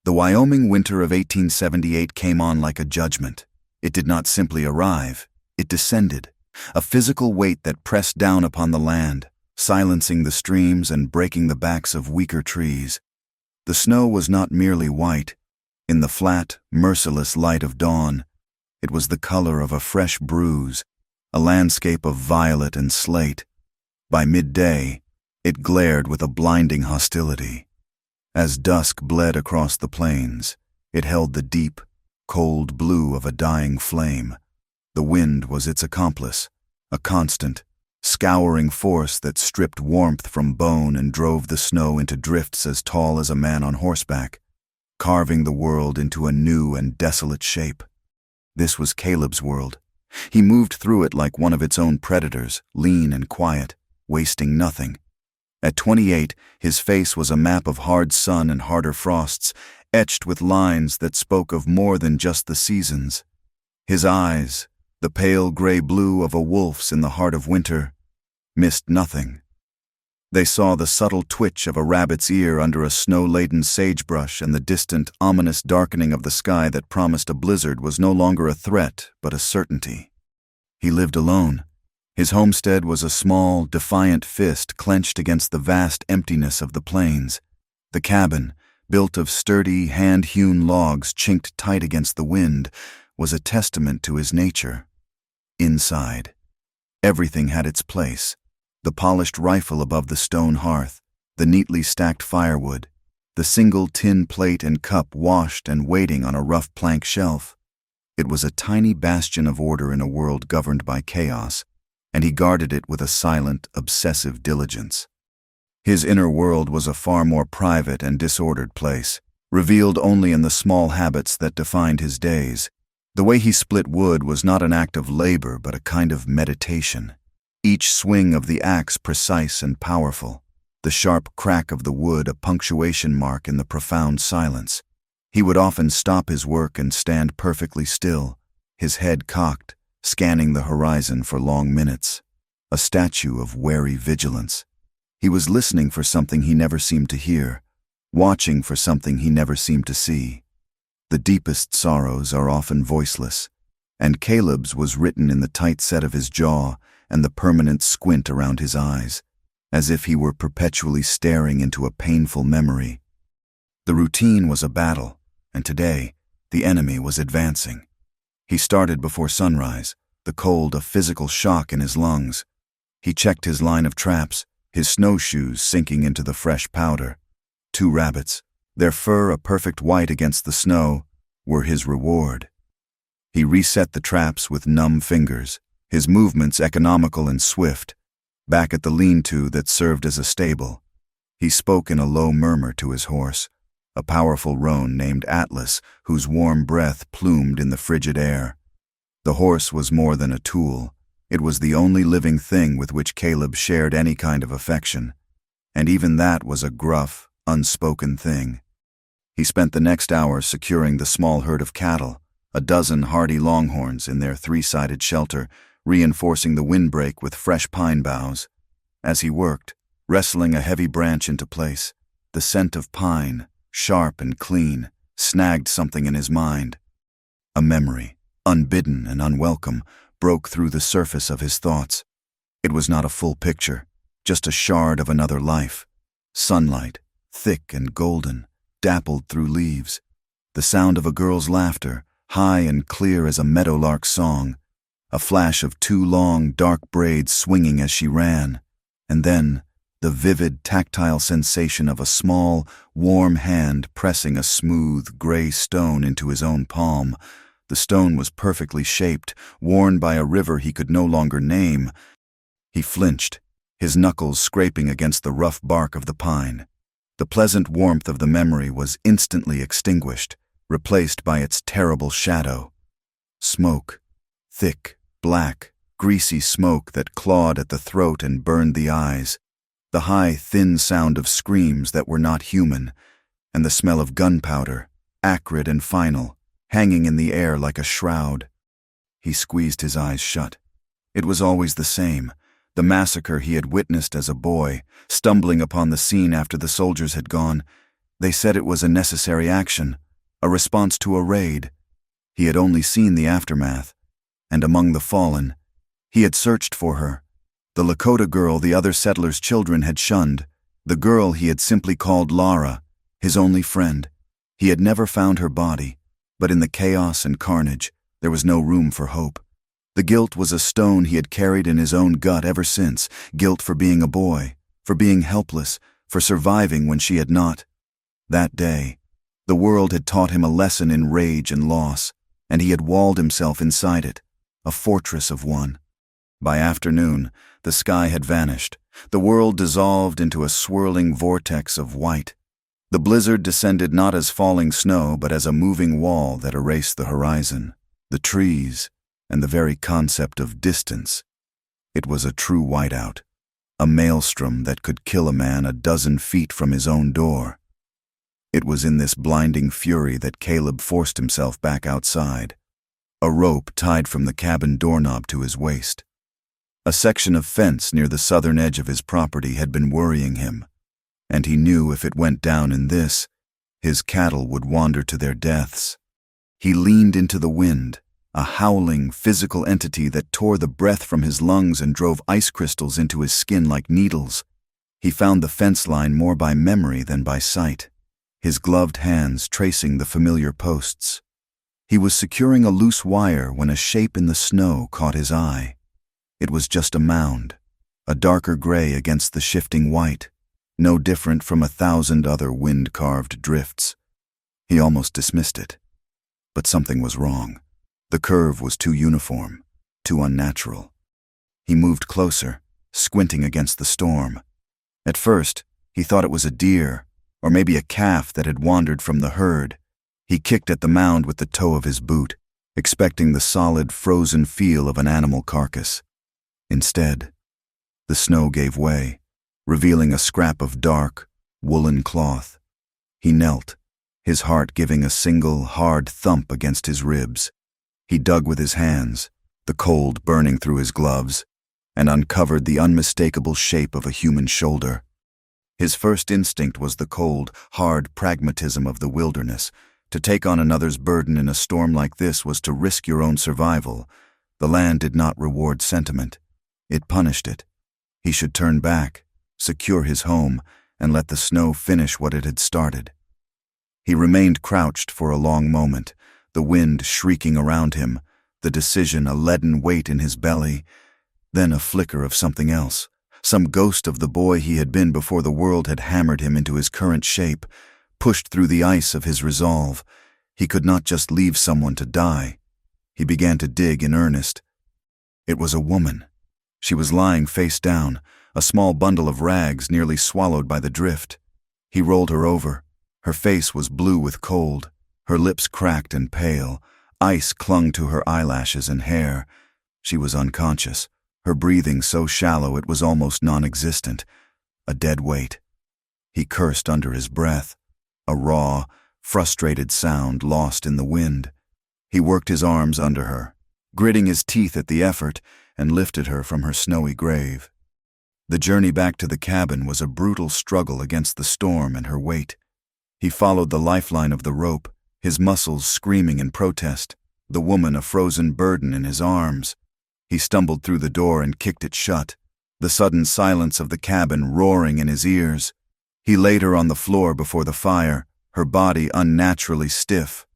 The Wyoming winter of 1878 came on like a judgment. It did not simply arrive, it descended, a physical weight that pressed down upon the land, silencing the streams and breaking the backs of weaker trees. The snow was not merely white. In the flat, merciless light of dawn, it was the color of a fresh bruise, a landscape of violet and slate. By midday, it glared with a blinding hostility. As dusk bled across the plains, it held the deep, cold blue of a dying flame. The wind was its accomplice, a constant, scouring force that stripped warmth from bone and drove the snow into drifts as tall as a man on horseback, carving the world into a new and desolate shape. This was Caleb's world. He moved through it like one of its own predators, lean and quiet, wasting nothing. At 28, his face was a map of hard sun and harder frosts, etched with lines that spoke of more than just the seasons. His eyes, the pale gray blue of a wolf's in the heart of winter, missed nothing. They saw the subtle twitch of a rabbit's ear under a snow-laden sagebrush, and the distant, ominous darkening of the sky that promised a blizzard was no longer a threat, but a certainty. He lived alone. His homestead was a small, defiant fist clenched against the vast emptiness of the plains. The cabin, built of sturdy, hand-hewn logs chinked tight against the wind, was a testament to his nature. Inside, everything had its place. The polished rifle above the stone hearth, the neatly stacked firewood, the single tin plate and cup washed and waiting on a rough plank shelf. It was a tiny bastion of order in a world governed by chaos, and he guarded it with a silent, obsessive diligence. His inner world was a far more private and disordered place, revealed only in the small habits that defined his days. The way he split wood was not an act of labor, but a kind of meditation. Each swing of the axe precise and powerful, the sharp crack of the wood a punctuation mark in the profound silence. He would often stop his work and stand perfectly still, his head cocked, scanning the horizon for long minutes, a statue of wary vigilance. He was listening for something he never seemed to hear, watching for something he never seemed to see. The deepest sorrows are often voiceless, and Caleb's was written in the tight set of his jaw and the permanent squint around his eyes, as if he were perpetually staring into a painful memory. The routine was a battle, and today, the enemy was advancing. He started before sunrise, the cold a physical shock in his lungs. He checked his line of traps, his snowshoes sinking into the fresh powder. 2 rabbits, their fur a perfect white against the snow, were his reward. He reset the traps with numb fingers, his movements economical and swift. Back at the lean-to that served as a stable, he spoke in a low murmur to his horse, a powerful roan named Atlas, whose warm breath plumed in the frigid air. The horse was more than a tool. It was the only living thing with which Caleb shared any kind of affection, and even that was a gruff, unspoken thing. He spent the next hour securing the small herd of cattle, a dozen hardy longhorns in their 3-sided shelter, reinforcing the windbreak with fresh pine boughs. As he worked, wrestling a heavy branch into place, the scent of pine, sharp and clean, snagged something in his mind. A memory, unbidden and unwelcome, broke through the surface of his thoughts. It was not a full picture, just a shard of another life. Sunlight, thick and golden, dappled through leaves. The sound of a girl's laughter, high and clear as a meadowlark's song. A flash of 2 long, dark braids swinging as she ran. And then, the vivid, tactile sensation of a small, warm hand pressing a smooth, gray stone into his own palm. The stone was perfectly shaped, worn by a river he could no longer name. He flinched, his knuckles scraping against the rough bark of the pine. The pleasant warmth of the memory was instantly extinguished, replaced by its terrible shadow. Smoke, thick, black, greasy smoke that clawed at the throat and burned the eyes. The high, thin sound of screams that were not human, and the smell of gunpowder, acrid and final, hanging in the air like a shroud. He squeezed his eyes shut. It was always the same, the massacre he had witnessed as a boy, stumbling upon the scene after the soldiers had gone. They said it was a necessary action, a response to a raid. He had only seen the aftermath, and among the fallen, he had searched for her. The Lakota girl the other settlers' children had shunned, the girl he had simply called Lara, his only friend. He had never found her body, but in the chaos and carnage, there was no room for hope. The guilt was a stone he had carried in his own gut ever since, guilt for being a boy, for being helpless, for surviving when she had not. That day, the world had taught him a lesson in rage and loss, and he had walled himself inside it, a fortress of one. By afternoon, the sky had vanished. The world dissolved into a swirling vortex of white. The blizzard descended not as falling snow, but as a moving wall that erased the horizon, the trees, and the very concept of distance. It was a true whiteout, a maelstrom that could kill a man a dozen feet from his own door. It was in this blinding fury that Caleb forced himself back outside, a rope tied from the cabin doorknob to his waist. A section of fence near the southern edge of his property had been worrying him, and he knew if it went down in this, his cattle would wander to their deaths. He leaned into the wind, a howling, physical entity that tore the breath from his lungs and drove ice crystals into his skin like needles. He found the fence line more by memory than by sight, his gloved hands tracing the familiar posts. He was securing a loose wire when a shape in the snow caught his eye. It was just a mound, a darker gray against the shifting white, no different from 1,000 other wind-carved drifts. He almost dismissed it. But something was wrong. The curve was too uniform, too unnatural. He moved closer, squinting against the storm. At first, he thought it was a deer, or maybe a calf that had wandered from the herd. He kicked at the mound with the toe of his boot, expecting the solid, frozen feel of an animal carcass. Instead, the snow gave way, revealing a scrap of dark, woolen cloth. He knelt, his heart giving a single, hard thump against his ribs. He dug with his hands, the cold burning through his gloves, and uncovered the unmistakable shape of a human shoulder. His first instinct was the cold, hard pragmatism of the wilderness. To take on another's burden in a storm like this was to risk your own survival. The land did not reward sentiment. It punished it. He should turn back, secure his home, and let the snow finish what it had started. He remained crouched for a long moment, the wind shrieking around him, the decision a leaden weight in his belly, then a flicker of something else, some ghost of the boy he had been before the world had hammered him into his current shape, pushed through the ice of his resolve. He could not just leave someone to die. He began to dig in earnest. It was a woman. She was lying face down, a small bundle of rags nearly swallowed by the drift. He rolled her over. Her face was blue with cold, her lips cracked and pale. Ice clung to her eyelashes and hair. She was unconscious, her breathing so shallow it was almost non-existent, a dead weight. He cursed under his breath, a raw, frustrated sound lost in the wind. He worked his arms under her, gritting his teeth at the effort, and lifted her from her snowy grave. The journey back to the cabin was a brutal struggle against the storm and her weight. He followed the lifeline of the rope, his muscles screaming in protest, the woman a frozen burden in his arms. He stumbled through the door and kicked it shut, the sudden silence of the cabin roaring in his ears. He laid her on the floor before the fire, her body unnaturally stiff.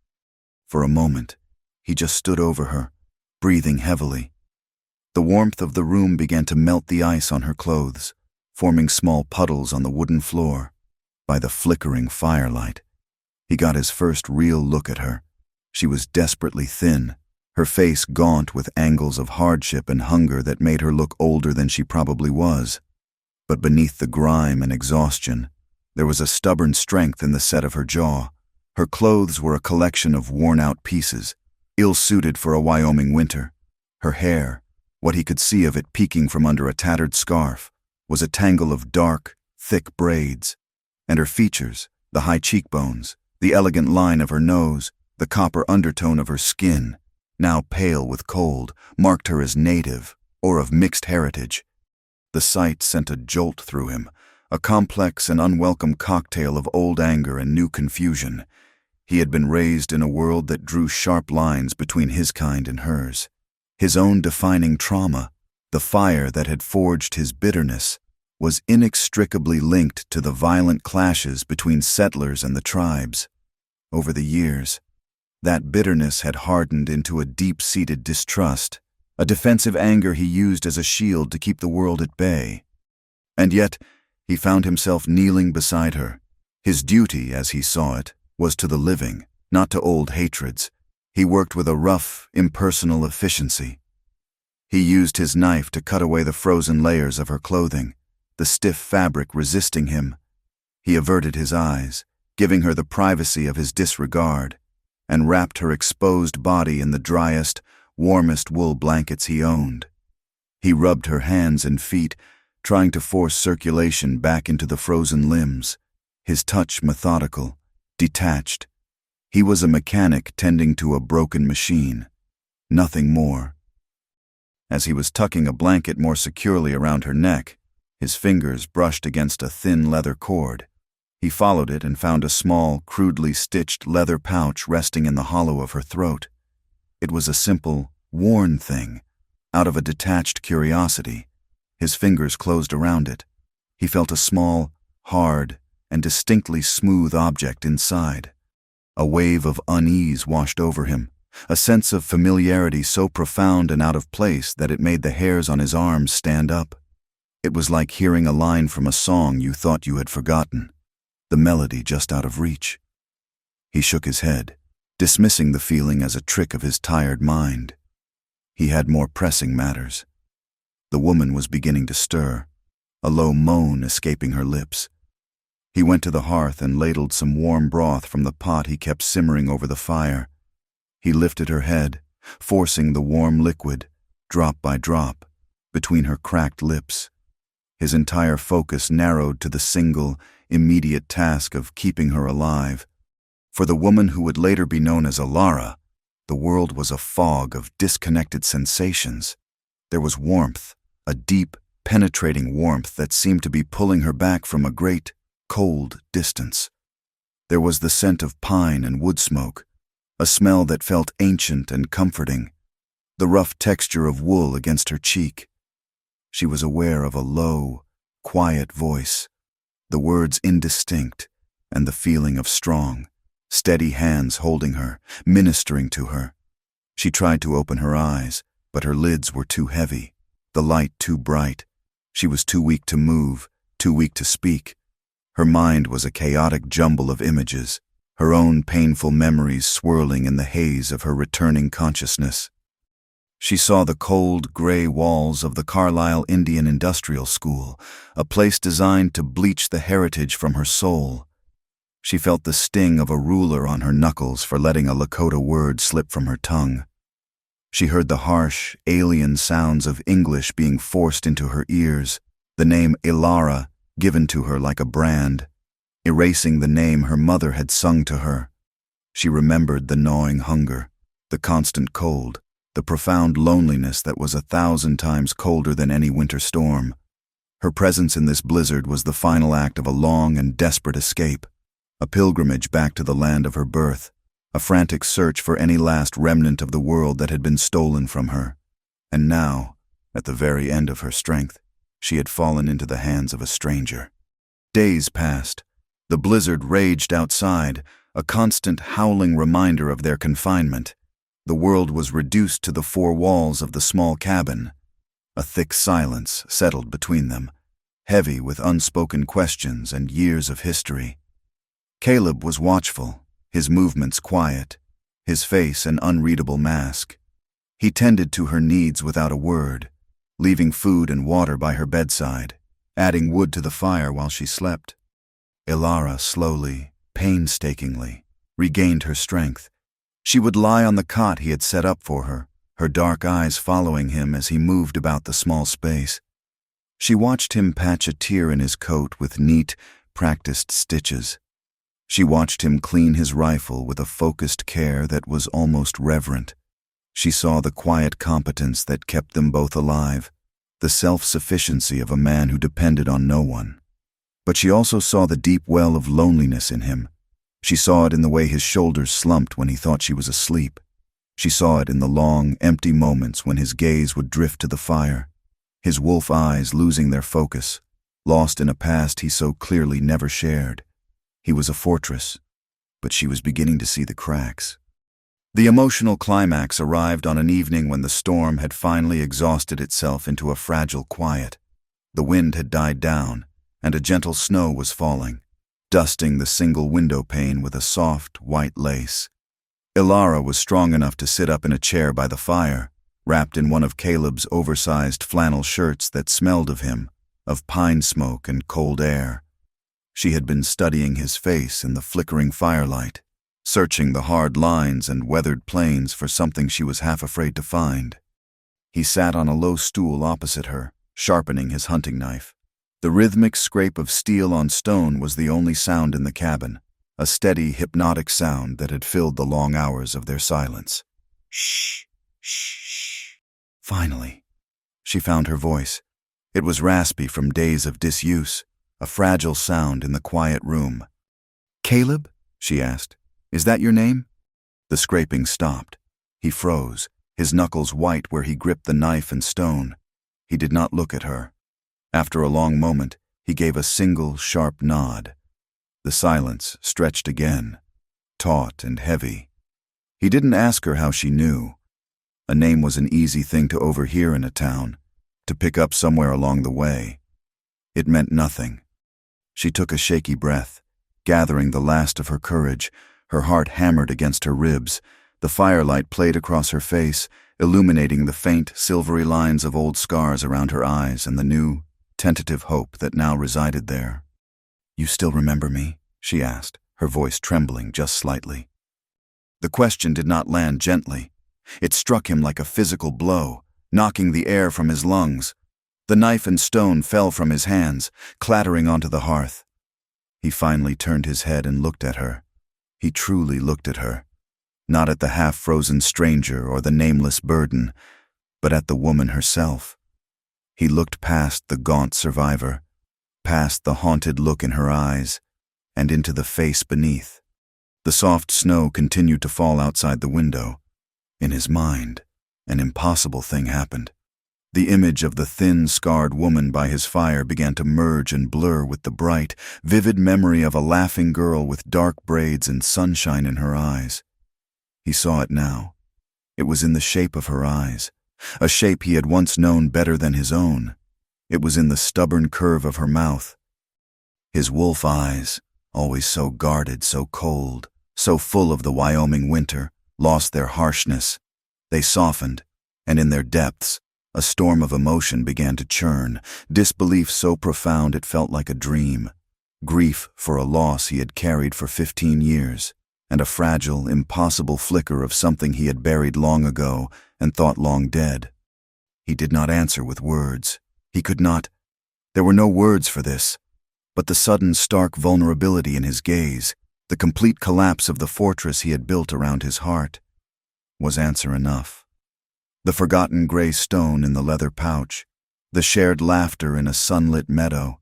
For a moment, he just stood over her, breathing heavily. The warmth of the room began to melt the ice on her clothes, forming small puddles on the wooden floor. By the flickering firelight, he got his first real look at her. She was desperately thin, her face gaunt with angles of hardship and hunger that made her look older than she probably was. But beneath the grime and exhaustion, there was a stubborn strength in the set of her jaw. Her clothes were a collection of worn-out pieces, ill-suited for a Wyoming winter. Her hair, what he could see of it peeking from under a tattered scarf, was a tangle of dark, thick braids. And her features, the high cheekbones, the elegant line of her nose, the copper undertone of her skin, now pale with cold, marked her as native or of mixed heritage. The sight sent a jolt through him, a complex and unwelcome cocktail of old anger and new confusion. He had been raised in a world that drew sharp lines between his kind and hers. His own defining trauma, the fire that had forged his bitterness, was inextricably linked to the violent clashes between settlers and the tribes. Over the years, that bitterness had hardened into a deep-seated distrust, a defensive anger he used as a shield to keep the world at bay. And yet, he found himself kneeling beside her. His duty, as he saw it, was to the living, not to old hatreds. He worked with a rough, impersonal efficiency. He used his knife to cut away the frozen layers of her clothing, the stiff fabric resisting him. He averted his eyes, giving her the privacy of his disregard, and wrapped her exposed body in the driest, warmest wool blankets he owned. He rubbed her hands and feet, trying to force circulation back into the frozen limbs, his touch methodical, detached. He was a mechanic tending to a broken machine, nothing more. As he was tucking a blanket more securely around her neck, his fingers brushed against a thin leather cord. He followed it and found a small, crudely stitched leather pouch resting in the hollow of her throat. It was a simple, worn thing, out of a detached curiosity. His fingers closed around it. He felt a small, hard, and distinctly smooth object inside. A wave of unease washed over him, a sense of familiarity so profound and out of place that it made the hairs on his arms stand up. It was like hearing a line from a song you thought you had forgotten, the melody just out of reach. He shook his head, dismissing the feeling as a trick of his tired mind. He had more pressing matters. The woman was beginning to stir, a low moan escaping her lips. He went to the hearth and ladled some warm broth from the pot he kept simmering over the fire. He lifted her head, forcing the warm liquid, drop by drop, between her cracked lips. His entire focus narrowed to the single, immediate task of keeping her alive. For the woman who would later be known as Alara, the world was a fog of disconnected sensations. There was warmth, a deep, penetrating warmth that seemed to be pulling her back from a great, cold distance. There was the scent of pine and wood smoke, a smell that felt ancient and comforting, the rough texture of wool against her cheek. She was aware of a low, quiet voice, the words indistinct, and the feeling of strong, steady hands holding her, ministering to her. She tried to open her eyes, but her lids were too heavy, the light too bright. She was too weak to move, too weak to speak. Her mind was a chaotic jumble of images, her own painful memories swirling in the haze of her returning consciousness. She saw the cold, gray walls of the Carlisle Indian Industrial School, a place designed to bleach the heritage from her soul. She felt the sting of a ruler on her knuckles for letting a Lakota word slip from her tongue. She heard the harsh, alien sounds of English being forced into her ears, the name Ilara given to her like a brand, erasing the name her mother had sung to her. She remembered the gnawing hunger, the constant cold, the profound loneliness that was 1,000 times colder than any winter storm. Her presence in this blizzard was the final act of a long and desperate escape, a pilgrimage back to the land of her birth, a frantic search for any last remnant of the world that had been stolen from her. And now, at the very end of her strength, she had fallen into the hands of a stranger. Days passed. The blizzard raged outside, a constant howling reminder of their confinement. The world was reduced to the four walls of the small cabin. A thick silence settled between them, heavy with unspoken questions and years of history. Caleb was watchful, his movements quiet, his face an unreadable mask. He tended to her needs without a word, leaving food and water by her bedside, adding wood to the fire while she slept. Ilara slowly, painstakingly, regained her strength. She would lie on the cot he had set up for her, her dark eyes following him as he moved about the small space. She watched him patch a tear in his coat with neat, practiced stitches. She watched him clean his rifle with a focused care that was almost reverent. She saw the quiet competence that kept them both alive, the self-sufficiency of a man who depended on no one. But she also saw the deep well of loneliness in him. She saw it in the way his shoulders slumped when he thought she was asleep. She saw it in the long, empty moments when his gaze would drift to the fire, his wolf eyes losing their focus, lost in a past he so clearly never shared. He was a fortress, but she was beginning to see the cracks. The emotional climax arrived on an evening when the storm had finally exhausted itself into a fragile quiet. The wind had died down, and a gentle snow was falling, dusting the single window pane with a soft, white lace. Ilara was strong enough to sit up in a chair by the fire, wrapped in one of Caleb's oversized flannel shirts that smelled of him, of pine smoke and cold air. She had been studying his face in the flickering firelight, searching the hard lines and weathered planes for something she was half afraid to find. He sat on a low stool opposite her, sharpening his hunting knife. The rhythmic scrape of steel on stone was the only sound in the cabin, a steady, hypnotic sound that had filled the long hours of their silence. Shh, shh, shh. Finally, she found her voice. It was raspy from days of disuse, a fragile sound in the quiet room. "Caleb?" she asked. "Is that your name?" The scraping stopped. He froze, his knuckles white where he gripped the knife and stone. He did not look at her. After a long moment, he gave a single, sharp nod. The silence stretched again, taut and heavy. He didn't ask her how she knew. A name was an easy thing to overhear in a town, to pick up somewhere along the way. It meant nothing. She took a shaky breath, gathering the last of her courage. Her heart hammered against her ribs. The firelight played across her face, illuminating the faint, silvery lines of old scars around her eyes and the new, tentative hope that now resided there. "You still remember me?" she asked, her voice trembling just slightly. The question did not land gently. It struck him like a physical blow, knocking the air from his lungs. The knife and stone fell from his hands, clattering onto the hearth. He finally turned his head and looked at her. He truly looked at her, not at the half-frozen stranger or the nameless burden, but at the woman herself. He looked past the gaunt survivor, past the haunted look in her eyes, and into the face beneath. The soft snow continued to fall outside the window. In his mind, an impossible thing happened. The image of the thin, scarred woman by his fire began to merge and blur with the bright, vivid memory of a laughing girl with dark braids and sunshine in her eyes. He saw it now. It was in the shape of her eyes, a shape he had once known better than his own. It was in the stubborn curve of her mouth. His wolf eyes, always so guarded, so cold, so full of the Wyoming winter, lost their harshness. They softened, and in their depths, a storm of emotion began to churn, disbelief so profound it felt like a dream, grief for a loss he had carried for 15 years, and a fragile, impossible flicker of something he had buried long ago and thought long dead. He did not answer with words. He could not. There were no words for this, but the sudden stark vulnerability in his gaze, the complete collapse of the fortress he had built around his heart, was answer enough. The forgotten gray stone in the leather pouch, the shared laughter in a sunlit meadow,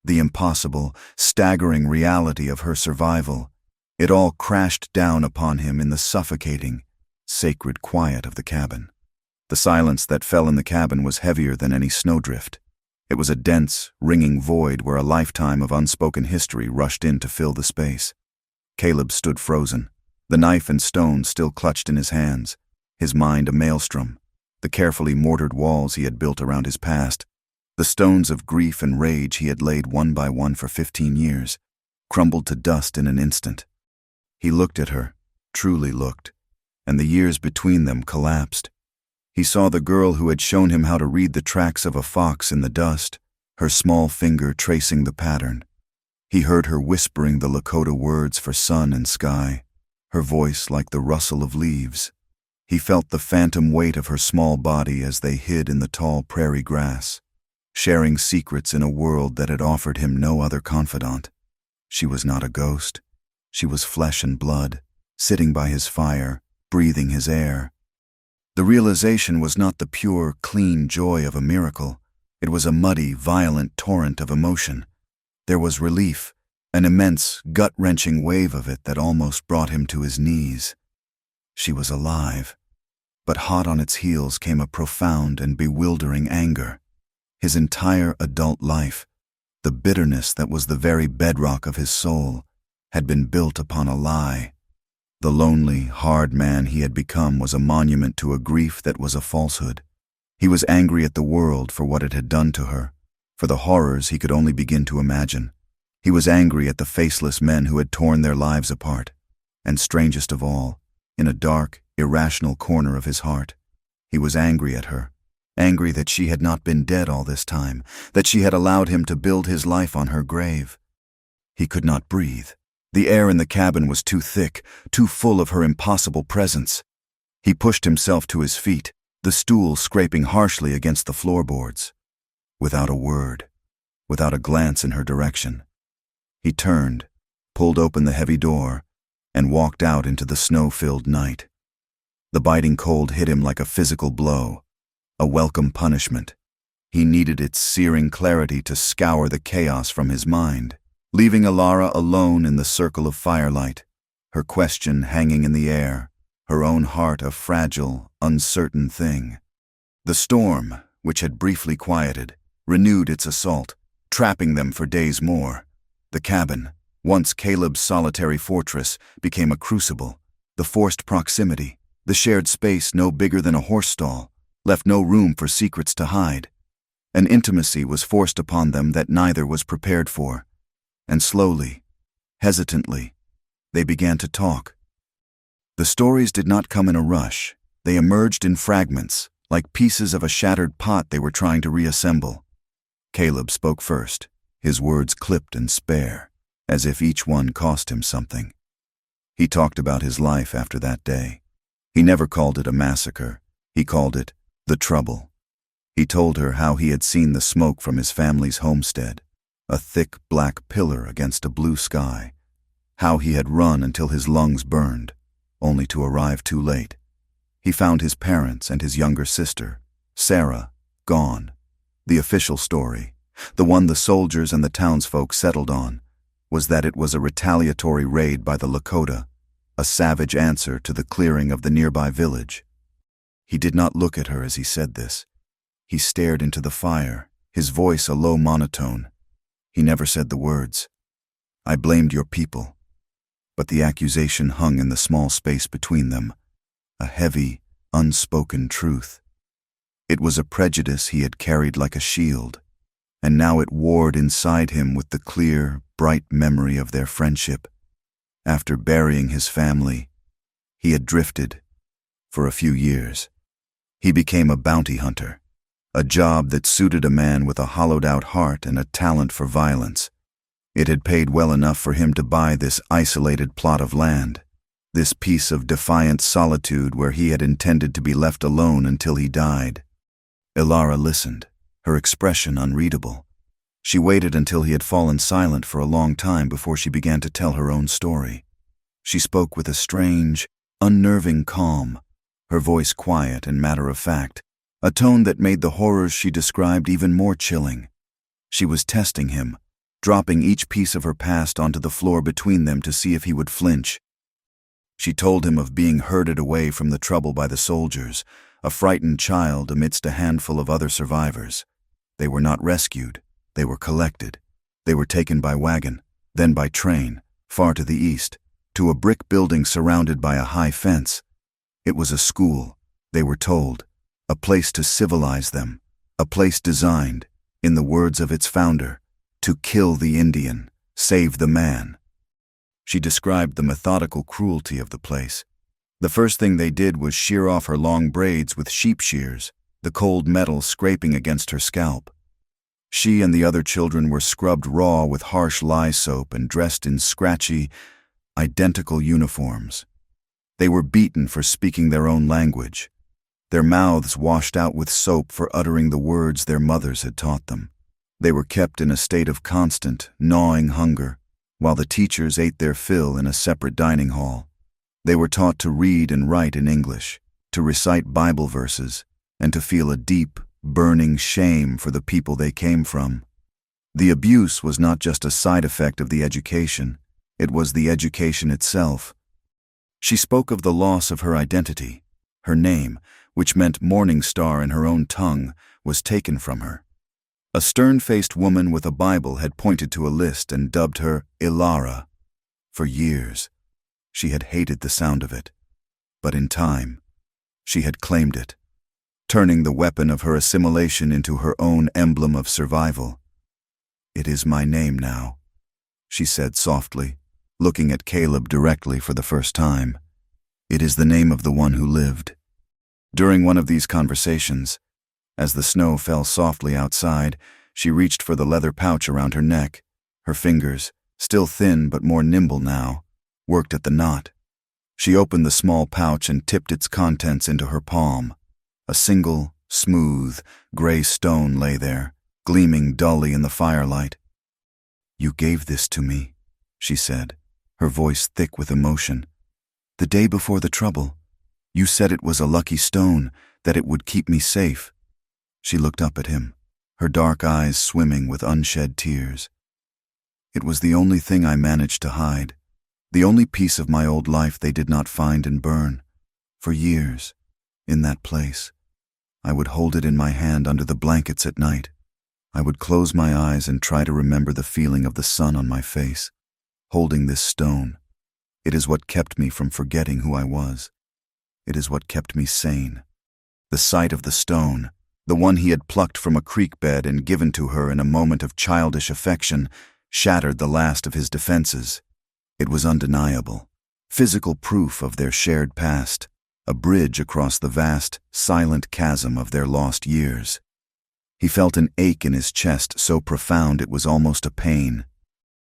the impossible, staggering reality of her survival, it all crashed down upon him in the suffocating, sacred quiet of the cabin. The silence that fell in the cabin was heavier than any snowdrift. It was a dense, ringing void where a lifetime of unspoken history rushed in to fill the space. Caleb stood frozen, the knife and stone still clutched in his hands, his mind a maelstrom, the carefully mortared walls he had built around his past, the stones of grief and rage he had laid one by one for 15 years, crumbled to dust in an instant. He looked at her, truly looked, and the years between them collapsed. He saw the girl who had shown him how to read the tracks of a fox in the dust, her small finger tracing the pattern. He heard her whispering the Lakota words for sun and sky, her voice like the rustle of leaves. He felt the phantom weight of her small body as they hid in the tall prairie grass, sharing secrets in a world that had offered him no other confidant. She was not a ghost. She was flesh and blood, sitting by his fire, breathing his air. The realization was not the pure, clean joy of a miracle. It was a muddy, violent torrent of emotion. There was relief, an immense, gut-wrenching wave of it that almost brought him to his knees. She was alive, but hot on its heels came a profound and bewildering anger. His entire adult life, the bitterness that was the very bedrock of his soul, had been built upon a lie. The lonely, hard man he had become was a monument to a grief that was a falsehood. He was angry at the world for what it had done to her, for the horrors he could only begin to imagine. He was angry at the faceless men who had torn their lives apart. And strangest of all, in a dark, irrational corner of his heart, he was angry at her. Angry that she had not been dead all this time, that she had allowed him to build his life on her grave. He could not breathe. The air in the cabin was too thick, too full of her impossible presence. He pushed himself to his feet, the stool scraping harshly against the floorboards. Without a word, without a glance in her direction, he turned, pulled open the heavy door, and walked out into the snow-filled night. The biting cold hit him like a physical blow, a welcome punishment. He needed its searing clarity to scour the chaos from his mind, leaving Alara alone in the circle of firelight, her question hanging in the air, her own heart a fragile, uncertain thing. The storm, which had briefly quieted, renewed its assault, trapping them for days more. The cabin, once Caleb's solitary fortress, became a crucible. The forced proximity, the shared space no bigger than a horse stall, left no room for secrets to hide. An intimacy was forced upon them that neither was prepared for. And slowly, hesitantly, they began to talk. The stories did not come in a rush. They emerged in fragments, like pieces of a shattered pot they were trying to reassemble. Caleb spoke first, his words clipped and spare, as if each one cost him something. He talked about his life after that day. He never called it a massacre. He called it the trouble. He told her how he had seen the smoke from his family's homestead, a thick black pillar against a blue sky, how he had run until his lungs burned, only to arrive too late. He found his parents and his younger sister, Sarah, gone. The official story, the one the soldiers and the townsfolk settled on, was that it was a retaliatory raid by the Lakota, a savage answer to the clearing of the nearby village. He did not look at her as he said this. He stared into the fire, his voice a low monotone. He never said the words, "I blamed your people." But the accusation hung in the small space between them, a heavy, unspoken truth. It was a prejudice he had carried like a shield, and now it warred inside him with the clear, bright memory of their friendship. After burying his family, he had drifted for a few years. He became a bounty hunter, a job that suited a man with a hollowed-out heart and a talent for violence. It had paid well enough for him to buy this isolated plot of land, this piece of defiant solitude where he had intended to be left alone until he died. Ilara listened, her expression unreadable. She waited until he had fallen silent for a long time before she began to tell her own story. She spoke with a strange, unnerving calm, her voice quiet and matter-of-fact, a tone that made the horrors she described even more chilling. She was testing him, dropping each piece of her past onto the floor between them to see if he would flinch. She told him of being herded away from the trouble by the soldiers, a frightened child amidst a handful of other survivors. They were not rescued, they were collected. They were taken by wagon, then by train, far to the east, to a brick building surrounded by a high fence. It was a school, they were told, a place to civilize them, a place designed, in the words of its founder, to kill the Indian, save the man. She described the methodical cruelty of the place. The first thing they did was shear off her long braids with sheep shears, the cold metal scraping against her scalp. She and the other children were scrubbed raw with harsh lye soap and dressed in scratchy, identical uniforms. They were beaten for speaking their own language, their mouths washed out with soap for uttering the words their mothers had taught them. They were kept in a state of constant, gnawing hunger, while the teachers ate their fill in a separate dining hall. They were taught to read and write in English, to recite Bible verses, and to feel a deep, burning shame for the people they came from. The abuse was not just a side effect of the education, it was the education itself. She spoke of the loss of her identity. Her name, which meant morning star in her own tongue, was taken from her. A stern-faced woman with a Bible had pointed to a list and dubbed her Ilara. For years, she had hated the sound of it. But in time, she had claimed it, turning the weapon of her assimilation into her own emblem of survival. "It is my name now," she said softly, looking at Caleb directly for the first time. "It is the name of the one who lived." During one of these conversations, as the snow fell softly outside, she reached for the leather pouch around her neck. Her fingers, still thin but more nimble now, worked at the knot. She opened the small pouch and tipped its contents into her palm. A single, smooth, gray stone lay there, gleaming dully in the firelight. "You gave this to me," she said, her voice thick with emotion. "The day before the trouble. You said it was a lucky stone, that it would keep me safe." She looked up at him, her dark eyes swimming with unshed tears. "It was the only thing I managed to hide, the only piece of my old life they did not find and burn. For years, in that place, I would hold it in my hand under the blankets at night. I would close my eyes and try to remember the feeling of the sun on my face, holding this stone. It is what kept me from forgetting who I was. It is what kept me sane." The sight of the stone, the one he had plucked from a creek bed and given to her in a moment of childish affection, shattered the last of his defenses. It was undeniable, physical proof of their shared past, a bridge across the vast, silent chasm of their lost years. He felt an ache in his chest so profound it was almost a pain.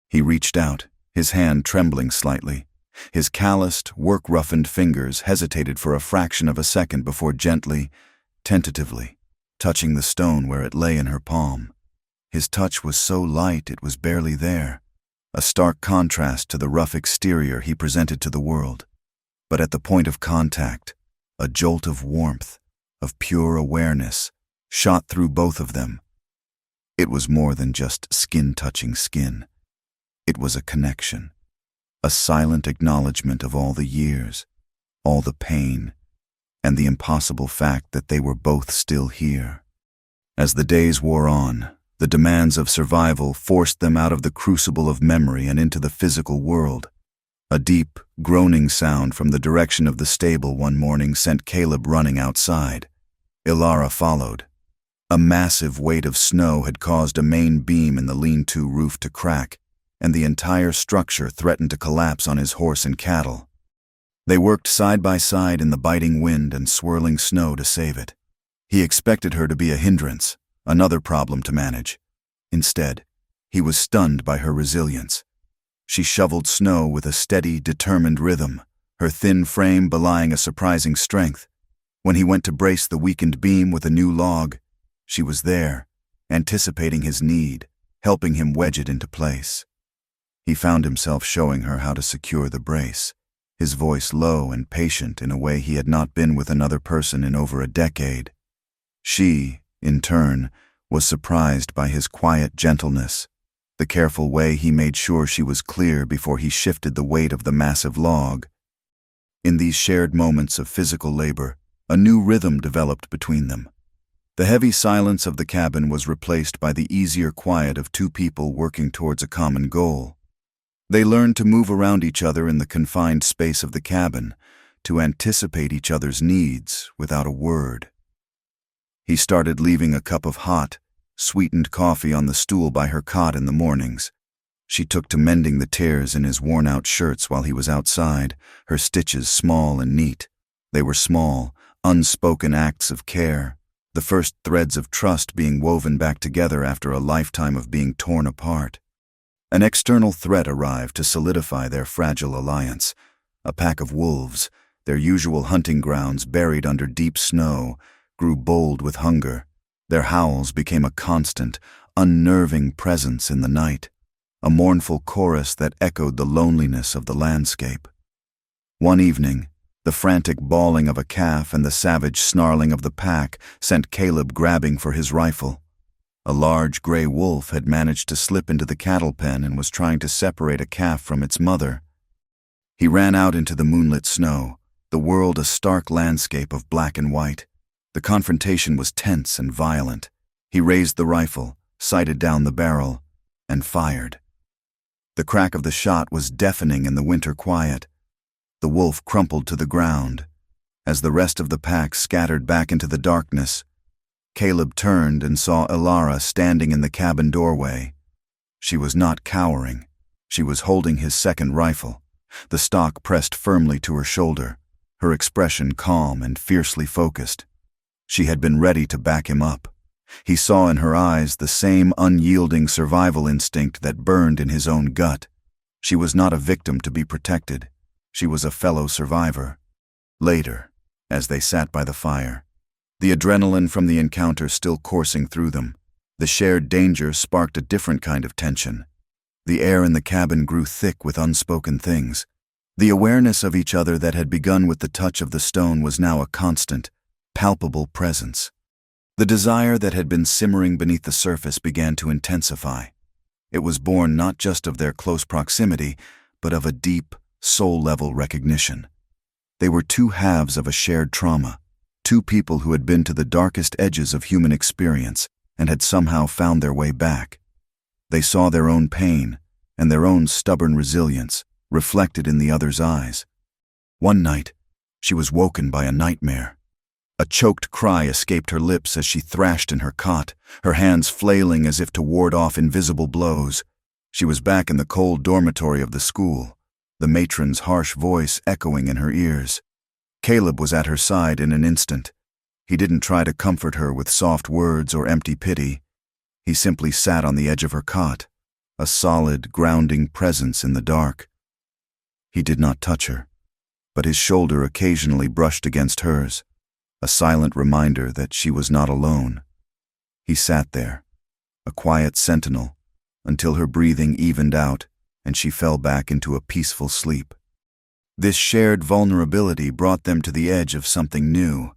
He reached out, his hand trembling slightly. His calloused, work-roughened fingers hesitated for a fraction of a second before gently, tentatively, touching the stone where it lay in her palm. His touch was so light it was barely there, a stark contrast to the rough exterior he presented to the world. But at the point of contact, a jolt of warmth, of pure awareness, shot through both of them. It was more than just skin touching skin. It was a connection, a silent acknowledgement of all the years, all the pain, and the impossible fact that they were both still here. As the days wore on, the demands of survival forced them out of the crucible of memory and into the physical world. A deep, groaning sound from the direction of the stable one morning sent Caleb running outside. Ilara followed. A massive weight of snow had caused a main beam in the lean-to roof to crack, and the entire structure threatened to collapse on his horse and cattle. They worked side by side in the biting wind and swirling snow to save it. He expected her to be a hindrance, another problem to manage. Instead, he was stunned by her resilience. She shoveled snow with a steady, determined rhythm, her thin frame belying a surprising strength. When he went to brace the weakened beam with a new log, she was there, anticipating his need, helping him wedge it into place. He found himself showing her how to secure the brace, his voice low and patient in a way he had not been with another person in over a decade. She, in turn, was surprised by his quiet gentleness, the careful way he made sure she was clear before he shifted the weight of the massive log. In these shared moments of physical labor, a new rhythm developed between them. The heavy silence of the cabin was replaced by the easier quiet of two people working towards a common goal. They learned to move around each other in the confined space of the cabin, to anticipate each other's needs without a word. He started leaving a cup of hot, sweetened coffee on the stool by her cot in the mornings. She took to mending the tears in his worn-out shirts while he was outside, her stitches small and neat. They were small, unspoken acts of care, the first threads of trust being woven back together after a lifetime of being torn apart. An external threat arrived to solidify their fragile alliance. A pack of wolves, their usual hunting grounds buried under deep snow, grew bold with hunger. Their howls became a constant, unnerving presence in the night, a mournful chorus that echoed the loneliness of the landscape. One evening, the frantic bawling of a calf and the savage snarling of the pack sent Caleb grabbing for his rifle. A large gray wolf had managed to slip into the cattle pen and was trying to separate a calf from its mother. He ran out into the moonlit snow, the world a stark landscape of black and white. The confrontation was tense and violent. He raised the rifle, sighted down the barrel, and fired. The crack of the shot was deafening in the winter quiet. The wolf crumpled to the ground. As the rest of the pack scattered back into the darkness, Caleb turned and saw Ilara standing in the cabin doorway. She was not cowering. She was holding his second rifle, the stock pressed firmly to her shoulder, her expression calm and fiercely focused. She had been ready to back him up. He saw in her eyes the same unyielding survival instinct that burned in his own gut. She was not a victim to be protected. She was a fellow survivor. Later, as they sat by the fire, the adrenaline from the encounter still coursing through them, the shared danger sparked a different kind of tension. The air in the cabin grew thick with unspoken things. The awareness of each other that had begun with the touch of the stone was now a constant, palpable presence. The desire that had been simmering beneath the surface began to intensify. It was born not just of their close proximity, but of a deep, soul-level recognition. They were two halves of a shared trauma, two people who had been to the darkest edges of human experience and had somehow found their way back. They saw their own pain and their own stubborn resilience reflected in the other's eyes. One night, she was woken by a nightmare. A choked cry escaped her lips as she thrashed in her cot, her hands flailing as if to ward off invisible blows. She was back in the cold dormitory of the school, the matron's harsh voice echoing in her ears. Caleb was at her side in an instant. He didn't try to comfort her with soft words or empty pity. He simply sat on the edge of her cot, a solid, grounding presence in the dark. He did not touch her, but his shoulder occasionally brushed against hers, a silent reminder that she was not alone. He sat there, a quiet sentinel, until her breathing evened out and she fell back into a peaceful sleep. This shared vulnerability brought them to the edge of something new.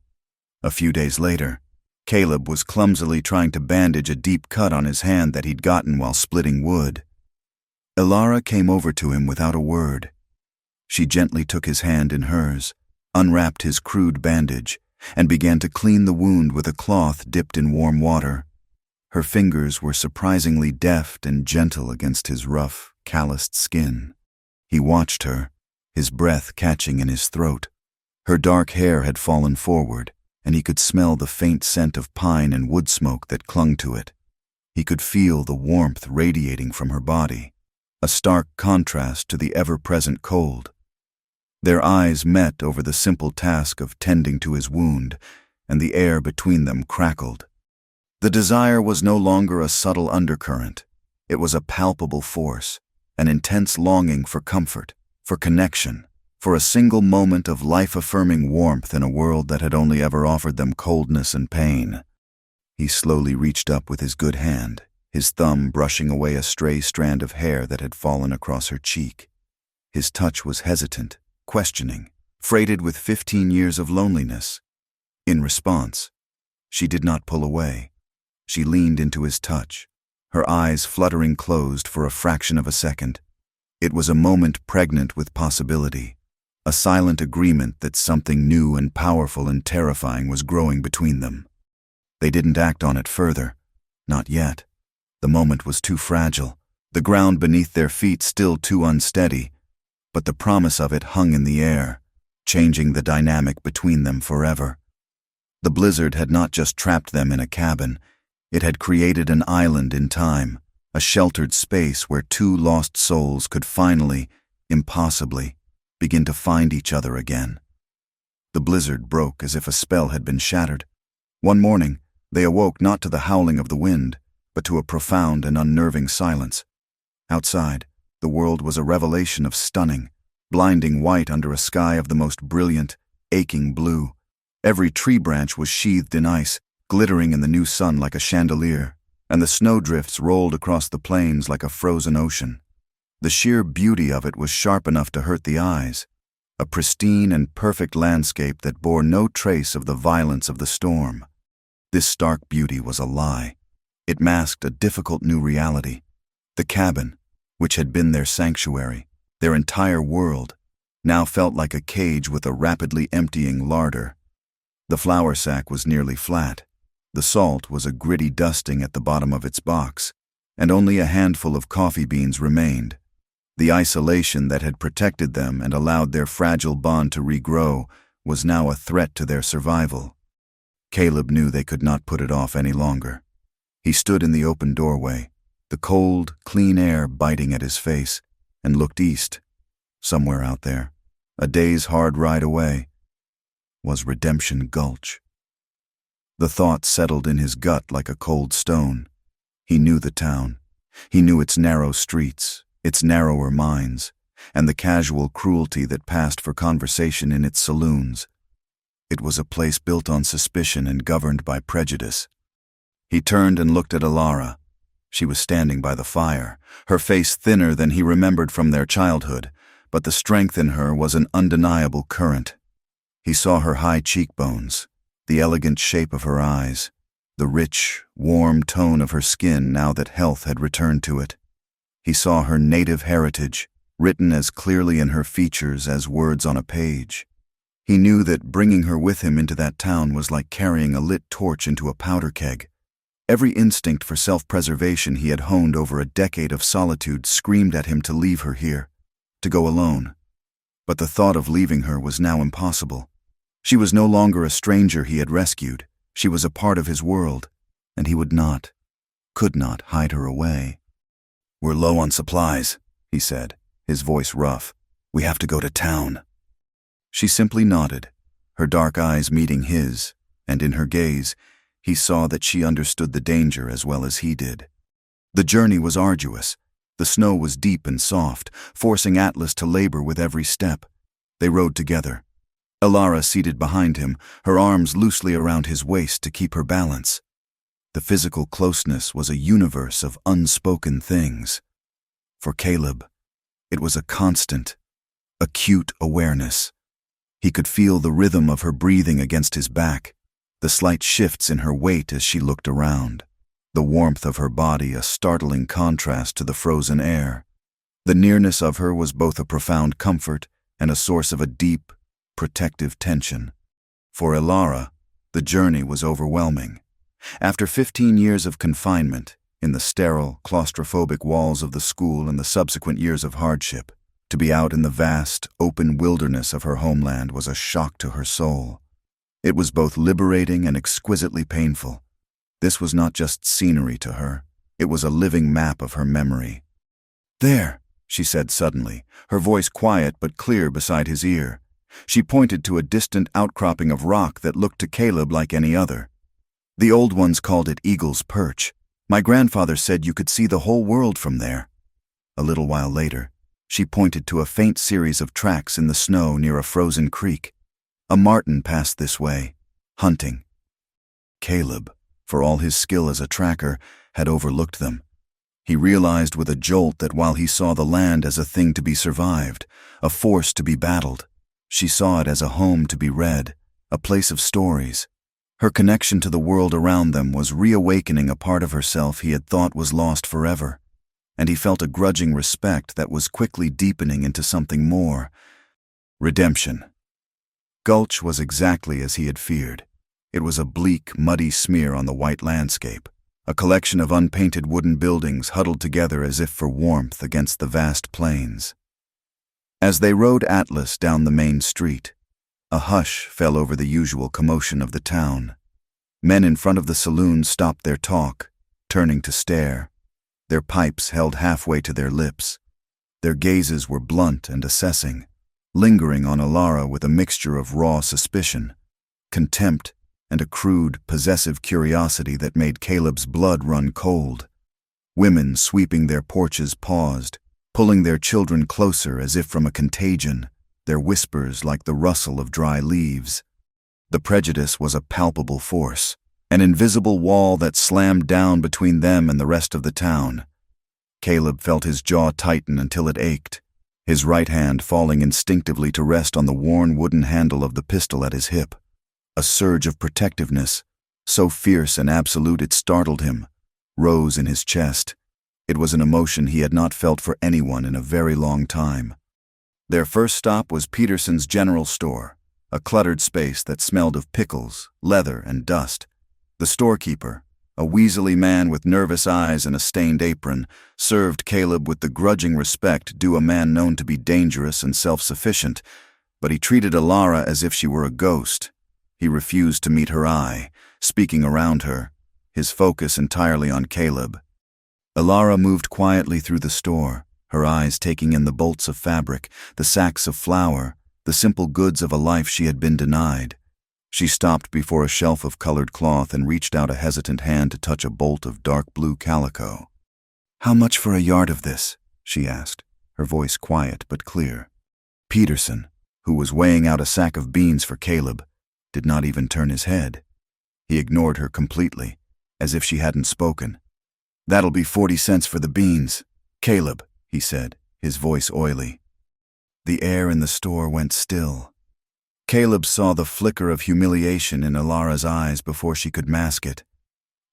A few days later, Caleb was clumsily trying to bandage a deep cut on his hand that he'd gotten while splitting wood. Ilara came over to him without a word. She gently took his hand in hers, unwrapped his crude bandage, and began to clean the wound with a cloth dipped in warm water. Her fingers were surprisingly deft and gentle against his rough, calloused skin. He watched her, his breath catching in his throat. Her dark hair had fallen forward, and he could smell the faint scent of pine and wood smoke that clung to it. He could feel the warmth radiating from her body, a stark contrast to the ever-present cold. Their eyes met over the simple task of tending to his wound, and the air between them crackled. The desire was no longer a subtle undercurrent. It was a palpable force, an intense longing for comfort, for connection, for a single moment of life-affirming warmth in a world that had only ever offered them coldness and pain. He slowly reached up with his good hand, his thumb brushing away a stray strand of hair that had fallen across her cheek. His touch was hesitant, questioning, freighted with 15 years of loneliness. In response, she did not pull away. She leaned into his touch, her eyes fluttering closed for a fraction of a second. It was a moment pregnant with possibility, a silent agreement that something new and powerful and terrifying was growing between them. They didn't act on it further. Not yet. The moment was too fragile, the ground beneath their feet still too unsteady, but the promise of it hung in the air, changing the dynamic between them forever. The blizzard had not just trapped them in a cabin, it had created an island in time, a sheltered space where two lost souls could finally, impossibly, begin to find each other again. The blizzard broke as if a spell had been shattered. One morning, they awoke not to the howling of the wind, but to a profound and unnerving silence. Outside, the world was a revelation of stunning, blinding white under a sky of the most brilliant, aching blue. Every tree branch was sheathed in ice, glittering in the new sun like a chandelier, and the snowdrifts rolled across the plains like a frozen ocean. The sheer beauty of it was sharp enough to hurt the eyes, a pristine and perfect landscape that bore no trace of the violence of the storm. This stark beauty was a lie. It masked a difficult new reality. The cabin, which had been their sanctuary, their entire world, now felt like a cage with a rapidly emptying larder. The flour sack was nearly flat. The salt was a gritty dusting at the bottom of its box, and only a handful of coffee beans remained. The isolation that had protected them and allowed their fragile bond to regrow was now a threat to their survival. Caleb knew they could not put it off any longer. He stood in the open doorway, the cold, clean air biting at his face, and looked east. Somewhere out there, a day's hard ride away, was Redemption Gulch. The thought settled in his gut like a cold stone. He knew the town. He knew its narrow streets, its narrower minds, and the casual cruelty that passed for conversation in its saloons. It was a place built on suspicion and governed by prejudice. He turned and looked at Alara. She was standing by the fire, her face thinner than he remembered from their childhood, but the strength in her was an undeniable current. He saw her high cheekbones, the elegant shape of her eyes, the rich, warm tone of her skin now that health had returned to it. He saw her native heritage, written as clearly in her features as words on a page. He knew that bringing her with him into that town was like carrying a lit torch into a powder keg. Every instinct for self-preservation he had honed over a decade of solitude screamed at him to leave her here, to go alone. But the thought of leaving her was now impossible. She was no longer a stranger he had rescued. She was a part of his world, and he would not, could not hide her away. "We're low on supplies," he said, his voice rough. "We have to go to town." She simply nodded, her dark eyes meeting his, and in her gaze, he saw that she understood the danger as well as he did. The journey was arduous. The snow was deep and soft, forcing Atlas to labor with every step. They rode together. Alara seated behind him, her arms loosely around his waist to keep her balance. The physical closeness was a universe of unspoken things. For Caleb, it was a constant, acute awareness. He could feel the rhythm of her breathing against his back, the slight shifts in her weight as she looked around, the warmth of her body a startling contrast to the frozen air. The nearness of her was both a profound comfort and a source of a deep, protective tension. For Alara, the journey was overwhelming. After 15 years of confinement, in the sterile, claustrophobic walls of the school and the subsequent years of hardship, to be out in the vast, open wilderness of her homeland was a shock to her soul. It was both liberating and exquisitely painful. This was not just scenery to her. It was a living map of her memory. "There," she said suddenly, her voice quiet but clear beside his ear. She pointed to a distant outcropping of rock that looked to Caleb like any other. "The old ones called it Eagle's Perch. My grandfather said you could see the whole world from there." A little while later, she pointed to a faint series of tracks in the snow near a frozen creek. A marten passed this way, hunting. Caleb, for all his skill as a tracker, had overlooked them. He realized with a jolt that while he saw the land as a thing to be survived, a force to be battled, she saw it as a home to be read, a place of stories. Her connection to the world around them was reawakening a part of herself he had thought was lost forever, and he felt a grudging respect that was quickly deepening into something more. Redemption. Gulch was exactly as he had feared. It was a bleak, muddy smear on the white landscape, a collection of unpainted wooden buildings huddled together as if for warmth against the vast plains. As they rode Atlas down the main street, a hush fell over the usual commotion of the town. Men in front of the saloon stopped their talk, turning to stare, their pipes held halfway to their lips. Their gazes were blunt and assessing, lingering on Alara with a mixture of raw suspicion, contempt, and a crude, possessive curiosity that made Caleb's blood run cold. Women sweeping their porches paused, pulling their children closer as if from a contagion, their whispers like the rustle of dry leaves. The prejudice was a palpable force, an invisible wall that slammed down between them and the rest of the town. Caleb felt his jaw tighten until it ached, his right hand falling instinctively to rest on the worn wooden handle of the pistol at his hip. A surge of protectiveness, so fierce and absolute it startled him, rose in his chest. It was an emotion he had not felt for anyone in a very long time. Their first stop was Peterson's general store, a cluttered space that smelled of pickles, leather, and dust. The storekeeper, a weaselly man with nervous eyes and a stained apron, served Caleb with the grudging respect due a man known to be dangerous and self-sufficient, but he treated Alara as if she were a ghost. He refused to meet her eye, speaking around her, his focus entirely on Caleb. Alara moved quietly through the store, her eyes taking in the bolts of fabric, the sacks of flour, the simple goods of a life she had been denied. She stopped before a shelf of colored cloth and reached out a hesitant hand to touch a bolt of dark blue calico. "How much for a yard of this?" she asked, her voice quiet but clear. Peterson, who was weighing out a sack of beans for Caleb, did not even turn his head. He ignored her completely, as if she hadn't spoken. "That'll be 40 cents for the beans, Caleb," he said, his voice oily. The air in the store went still. Caleb saw the flicker of humiliation in Alara's eyes before she could mask it.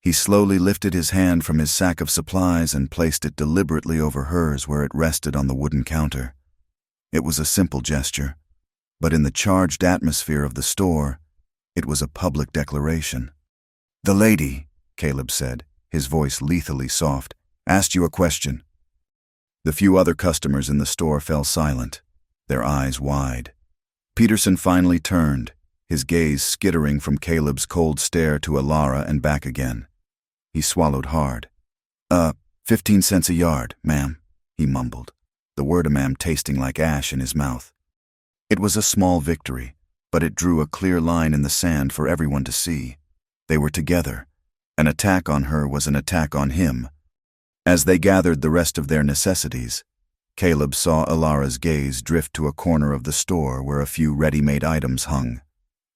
He slowly lifted his hand from his sack of supplies and placed it deliberately over hers where it rested on the wooden counter. It was a simple gesture, but in the charged atmosphere of the store, it was a public declaration. "The lady," Caleb said, his voice lethally soft, "asked you a question." The few other customers in the store fell silent, their eyes wide. Peterson finally turned, his gaze skittering from Caleb's cold stare to Alara and back again. He swallowed hard. 15 cents a yard, ma'am," he mumbled, the word ma'am tasting like ash in his mouth. It was a small victory, but it drew a clear line in the sand for everyone to see. They were together. An attack on her was an attack on him. As they gathered the rest of their necessities, Caleb saw Alara's gaze drift to a corner of the store where a few ready-made items hung.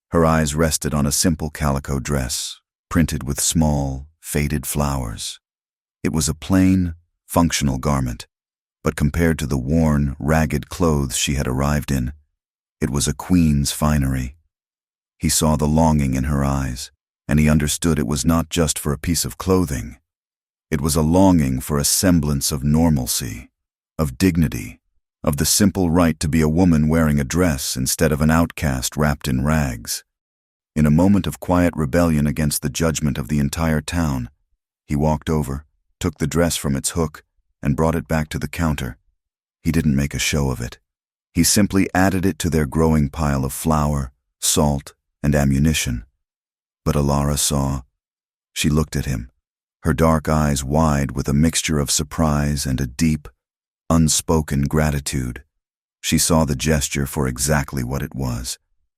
Her eyes rested on a simple calico dress, printed with small, faded flowers. It was a plain, functional garment, but compared to the worn, ragged clothes she had arrived in, it was a queen's finery. He saw the longing in her eyes, and he understood it was not just for a piece of clothing. It was a longing for a semblance of normalcy, of dignity, of the simple right to be a woman wearing a dress instead of an outcast wrapped in rags. In a moment of quiet rebellion against the judgment of the entire town, he walked over, took the dress from its hook, and brought it back to the counter. He didn't make a show of it. He simply added it to their growing pile of flour, salt, and ammunition. But Alara saw. She looked at him, her dark eyes wide with a mixture of surprise and a deep, unspoken gratitude. She saw the gesture for exactly what it was,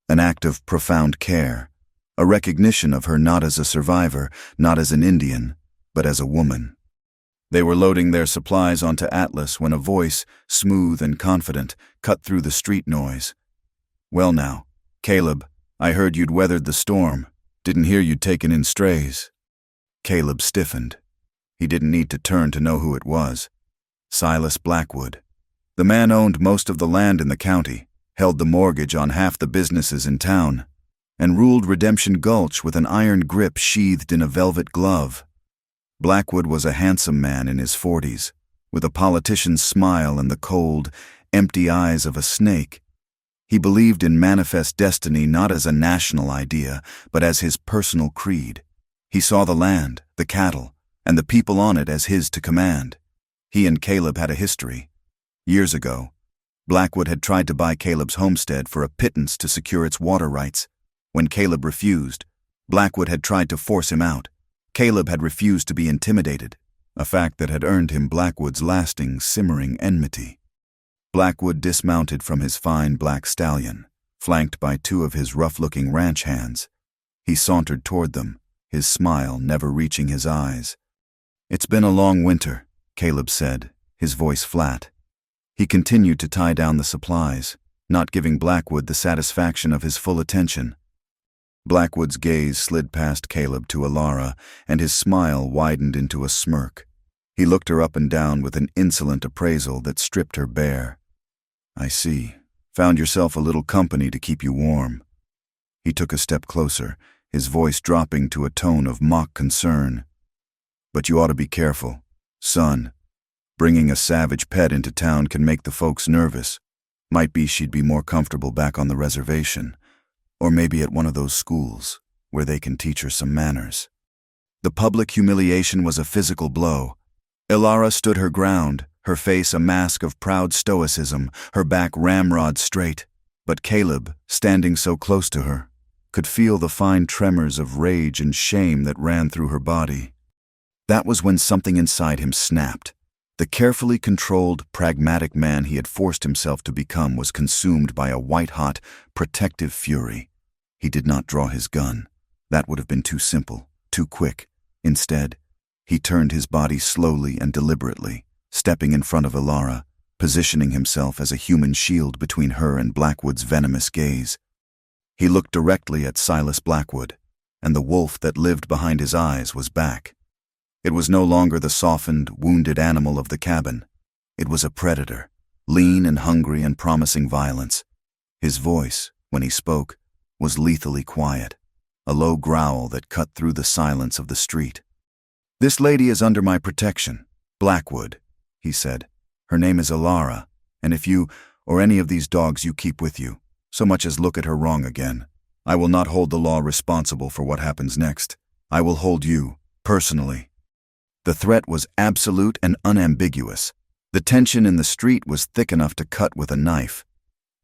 an act of profound care, a recognition of her not as a survivor, not as an Indian, but as a woman. They were loading their supplies onto Atlas when a voice, smooth and confident, cut through the street noise. "Well now, Caleb, I heard you'd weathered the storm. Didn't hear you'd taken in strays." Caleb stiffened. He didn't need to turn to know who it was. Silas Blackwood. The man owned most of the land in the county, held the mortgage on half the businesses in town, and ruled Redemption Gulch with an iron grip sheathed in a velvet glove. Blackwood was a handsome man in his 40s, with a politician's smile and the cold, empty eyes of a snake. He believed in manifest destiny not as a national idea, but as his personal creed. He saw the land, the cattle, and the people on it as his to command. He and Caleb had a history. Years ago, Blackwood had tried to buy Caleb's homestead for a pittance to secure its water rights. When Caleb refused, Blackwood had tried to force him out. Caleb had refused to be intimidated, a fact that had earned him Blackwood's lasting, simmering enmity. Blackwood dismounted from his fine black stallion, flanked by two of his rough-looking ranch hands. He sauntered toward them, his smile never reaching his eyes. "It's been a long winter," Caleb said, his voice flat. He continued to tie down the supplies, not giving Blackwood the satisfaction of his full attention. Blackwood's gaze slid past Caleb to Alara, and his smile widened into a smirk. He looked her up and down with an insolent appraisal that stripped her bare. "I see. Found yourself a little company to keep you warm." He took a step closer, his voice dropping to a tone of mock concern. But you ought to be careful. Son, bringing a savage pet into town can make the folks nervous. Might be she'd be more comfortable back on the reservation, or maybe at one of those schools where they can teach her some manners. The public humiliation was a physical blow. Ilara stood her ground, her face a mask of proud stoicism, her back ramrod straight. But Caleb, standing so close to her, could feel the fine tremors of rage and shame that ran through her body. That was when something inside him snapped. The carefully controlled, pragmatic man he had forced himself to become was consumed by a white-hot, protective fury. He did not draw his gun. That would have been too simple, too quick. Instead, he turned his body slowly and deliberately, stepping in front of Ilara, positioning himself as a human shield between her and Blackwood's venomous gaze. He looked directly at Silas Blackwood, and the wolf that lived behind his eyes was back. It was no longer the softened, wounded animal of the cabin. It was a predator, lean and hungry and promising violence. His voice, when he spoke, was lethally quiet, a low growl that cut through the silence of the street. "This lady is under my protection, Blackwood," he said. "Her name is Ilara, and if you, or any of these dogs you keep with you, so much as look at her wrong again, I will not hold the law responsible for what happens next. I will hold you, personally." The threat was absolute and unambiguous. The tension in the street was thick enough to cut with a knife.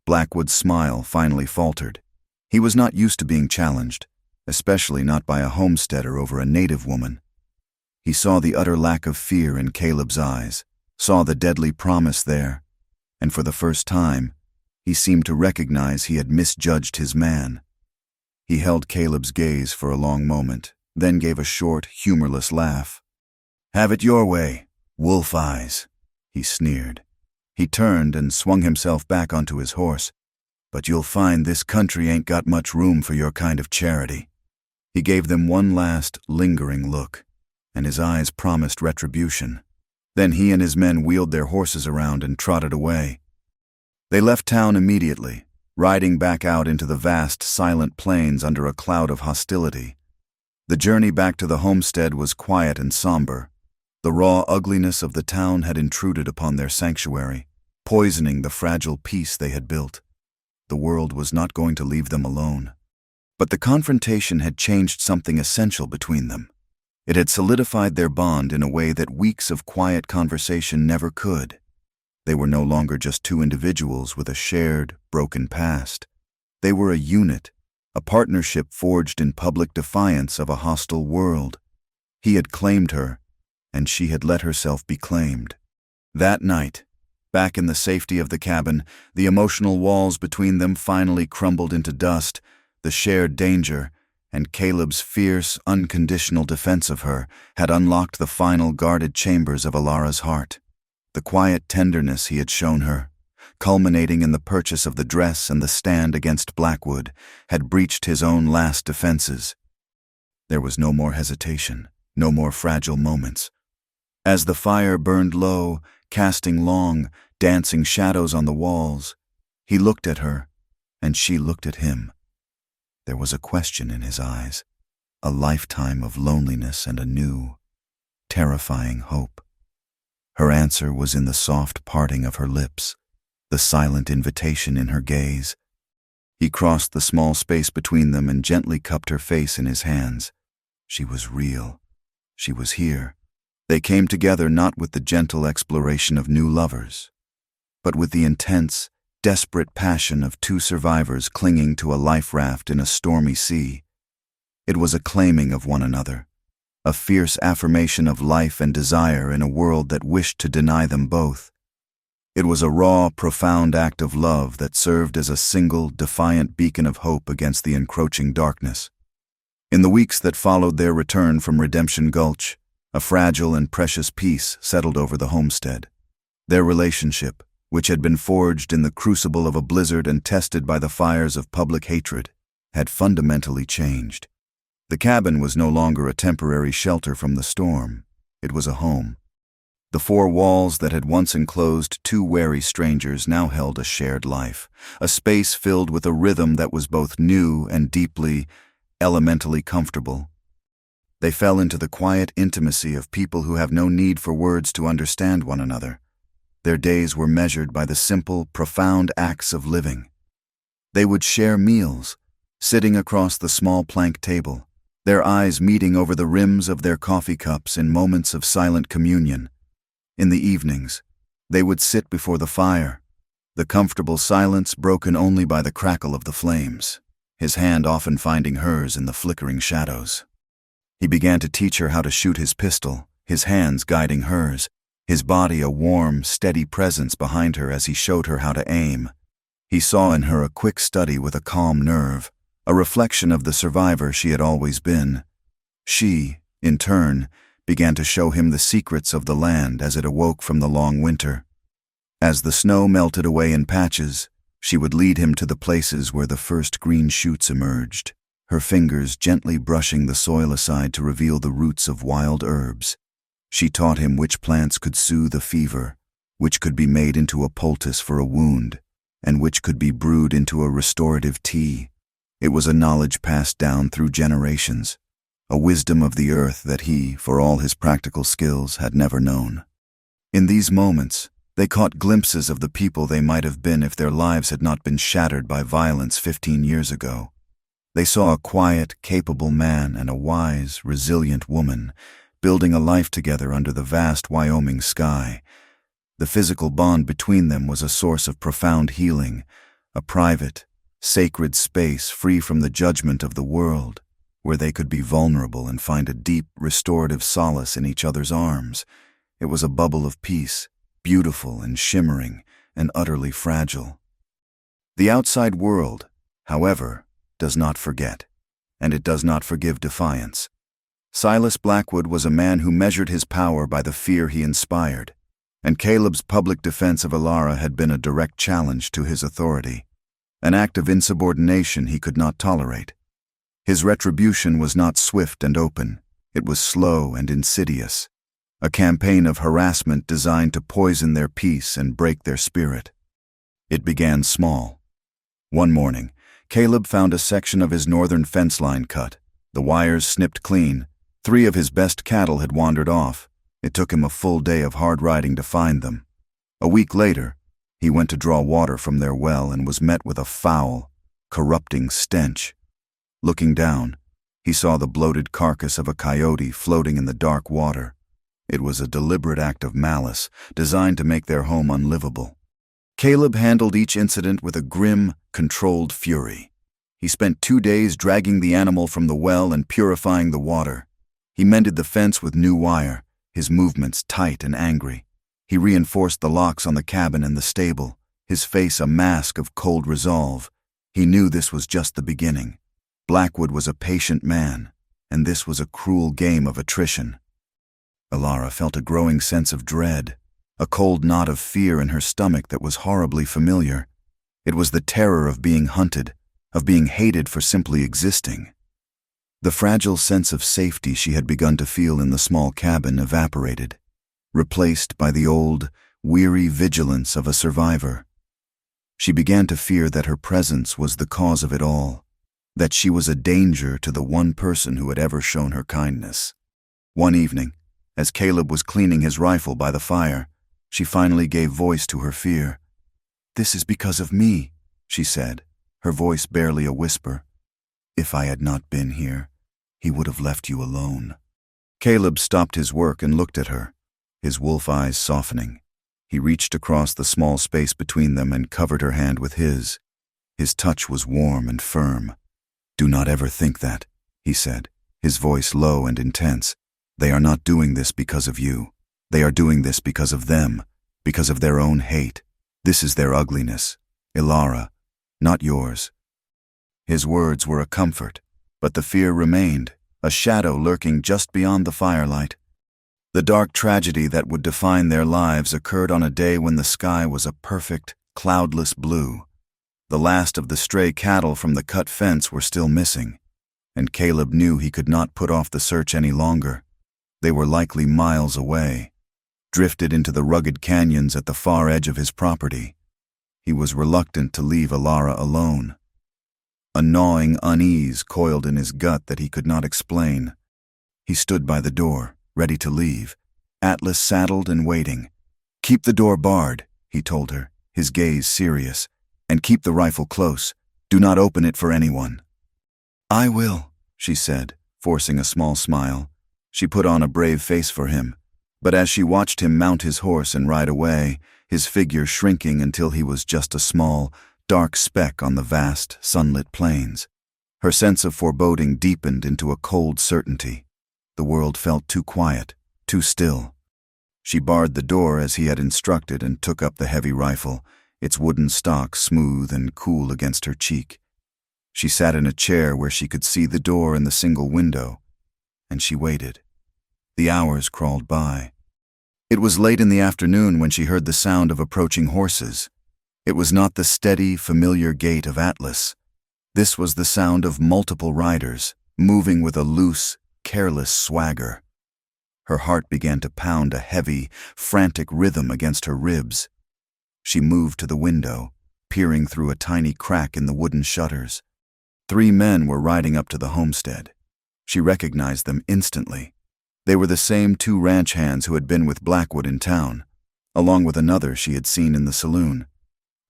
Blackwood's smile finally faltered. He was not used to being challenged, especially not by a homesteader over a native woman. He saw the utter lack of fear in Caleb's eyes, saw the deadly promise there, and for the first time, he seemed to recognize he had misjudged his man. He held Caleb's gaze for a long moment, then gave a short, humorless laugh. "Have it your way, wolf eyes," he sneered. He turned and swung himself back onto his horse. "But you'll find this country ain't got much room for your kind of charity." He gave them one last, lingering look, and his eyes promised retribution. Then he and his men wheeled their horses around and trotted away. They left town immediately, riding back out into the vast, silent plains under a cloud of hostility. The journey back to the homestead was quiet and somber. The raw ugliness of the town had intruded upon their sanctuary, poisoning the fragile peace they had built. The world was not going to leave them alone. But the confrontation had changed something essential between them. It had solidified their bond in a way that weeks of quiet conversation never could. They were no longer just two individuals with a shared, broken past. They were a unit, a partnership forged in public defiance of a hostile world. He had claimed her, and she had let herself be claimed. That night, back in the safety of the cabin, the emotional walls between them finally crumbled into dust. The shared danger, and Caleb's fierce, unconditional defense of her, had unlocked the final guarded chambers of Ilara's heart. The quiet tenderness he had shown her, culminating in the purchase of the dress and the stand against Blackwood, had breached his own last defenses. There was no more hesitation, no more fragile moments. As the fire burned low, casting long, dancing shadows on the walls, he looked at her, and she looked at him. There was a question in his eyes, a lifetime of loneliness and a new, terrifying hope. Her answer was in the soft parting of her lips, the silent invitation in her gaze. He crossed the small space between them and gently cupped her face in his hands. She was real. She was here. They came together not with the gentle exploration of new lovers, but with the intense, desperate passion of two survivors clinging to a life raft in a stormy sea. It was a claiming of one another, a fierce affirmation of life and desire in a world that wished to deny them both. It was a raw, profound act of love that served as a single, defiant beacon of hope against the encroaching darkness. In the weeks that followed their return from Redemption Gulch, a fragile and precious peace settled over the homestead. Their relationship, which had been forged in the crucible of a blizzard and tested by the fires of public hatred, had fundamentally changed. The cabin was no longer a temporary shelter from the storm. It was a home. The four walls that had once enclosed two wary strangers now held a shared life, a space filled with a rhythm that was both new and deeply, elementally comfortable. They fell into the quiet intimacy of people who have no need for words to understand one another. Their days were measured by the simple, profound acts of living. They would share meals, sitting across the small plank table, their eyes meeting over the rims of their coffee cups in moments of silent communion. In the evenings, they would sit before the fire, the comfortable silence broken only by the crackle of the flames, his hand often finding hers in the flickering shadows. He began to teach her how to shoot his pistol, his hands guiding hers, his body a warm, steady presence behind her as he showed her how to aim. He saw in her a quick study with a calm nerve, a reflection of the survivor she had always been. She, in turn, began to show him the secrets of the land as it awoke from the long winter. As the snow melted away in patches, she would lead him to the places where the first green shoots emerged, her fingers gently brushing the soil aside to reveal the roots of wild herbs. She taught him which plants could soothe a fever, which could be made into a poultice for a wound, and which could be brewed into a restorative tea. It was a knowledge passed down through generations, a wisdom of the earth that he, for all his practical skills, had never known. In these moments, they caught glimpses of the people they might have been if their lives had not been shattered by violence 15 years ago. They saw a quiet, capable man and a wise, resilient woman, building a life together under the vast Wyoming sky. The physical bond between them was a source of profound healing, a private, sacred space free from the judgment of the world, where they could be vulnerable and find a deep, restorative solace in each other's arms. It was a bubble of peace, beautiful and shimmering and utterly fragile. The outside world, however, does not forget, and it does not forgive defiance. Silas Blackwood was a man who measured his power by the fear he inspired, and Caleb's public defense of Ilara had been a direct challenge to his authority, an act of insubordination he could not tolerate. His retribution was not swift and open, it was slow and insidious, a campaign of harassment designed to poison their peace and break their spirit. It began small. One morning, Caleb found a section of his northern fence line cut, the wires snipped clean. 3 of his best cattle had wandered off. It took him a full day of hard riding to find them. A week later, he went to draw water from their well and was met with a foul, corrupting stench. Looking down, he saw the bloated carcass of a coyote floating in the dark water. It was a deliberate act of malice, designed to make their home unlivable. Caleb handled each incident with a grim, controlled fury. He spent 2 days dragging the animal from the well and purifying the water. He mended the fence with new wire, his movements tight and angry. He reinforced the locks on the cabin and the stable, his face a mask of cold resolve. He knew this was just the beginning. Blackwood was a patient man, and this was a cruel game of attrition. Ilara felt a growing sense of dread, a cold knot of fear in her stomach that was horribly familiar. It was the terror of being hunted, of being hated for simply existing. The fragile sense of safety she had begun to feel in the small cabin evaporated, replaced by the old, weary vigilance of a survivor. She began to fear that her presence was the cause of it all, that she was a danger to the one person who had ever shown her kindness. One evening, as Caleb was cleaning his rifle by the fire, she finally gave voice to her fear. "This is because of me," she said, her voice barely a whisper. "If I had not been here, he would have left you alone." Caleb stopped his work and looked at her, his wolf eyes softening. He reached across the small space between them and covered her hand with his. His touch was warm and firm. "Do not ever think that," he said, his voice low and intense. "They are not doing this because of you. They are doing this because of them, because of their own hate. This is their ugliness, Ilara, not yours." His words were a comfort, but the fear remained, a shadow lurking just beyond the firelight. The dark tragedy that would define their lives occurred on a day when the sky was a perfect, cloudless blue. The last of the stray cattle from the cut fence were still missing, and Caleb knew he could not put off the search any longer. They were likely miles away, drifted into the rugged canyons at the far edge of his property. He was reluctant to leave Ilara alone. A gnawing unease coiled in his gut that he could not explain. He stood by the door, ready to leave, Atlas saddled and waiting. "Keep the door barred," he told her, his gaze serious, "and keep the rifle close. Do not open it for anyone." "I will," she said, forcing a small smile. She put on a brave face for him, but as she watched him mount his horse and ride away, his figure shrinking until he was just a small, dark speck on the vast, sunlit plains, her sense of foreboding deepened into a cold certainty. The world felt too quiet, too still. She barred the door as he had instructed and took up the heavy rifle, its wooden stock smooth and cool against her cheek. She sat in a chair where she could see the door and the single window, and she waited. The hours crawled by. It was late in the afternoon when she heard the sound of approaching horses. It was not the steady, familiar gait of Atlas. This was the sound of multiple riders, moving with a loose, careless swagger. Her heart began to pound a heavy, frantic rhythm against her ribs. She moved to the window, peering through a tiny crack in the wooden shutters. 3 men were riding up to the homestead. She recognized them instantly. They were the same 2 ranch hands who had been with Blackwood in town, along with another she had seen in the saloon.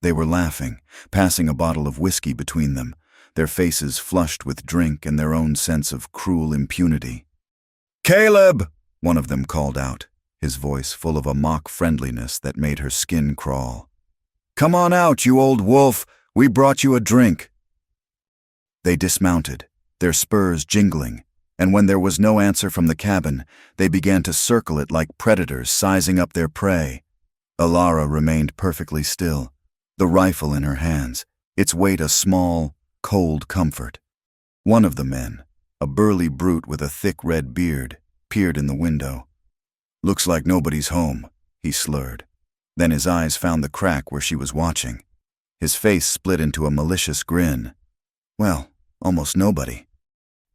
They were laughing, passing a bottle of whiskey between them, their faces flushed with drink and their own sense of cruel impunity. "Caleb!" one of them called out, his voice full of a mock friendliness that made her skin crawl. "Come on out, you old wolf! We brought you a drink." They dismounted, their spurs jingling, and when there was no answer from the cabin, they began to circle it like predators sizing up their prey. Alara remained perfectly still, the rifle in her hands, its weight a small, cold comfort. One of the men, a burly brute with a thick red beard, peered in the window. "Looks like nobody's home," he slurred. Then his eyes found the crack where she was watching. His face split into a malicious grin. "Well, almost nobody."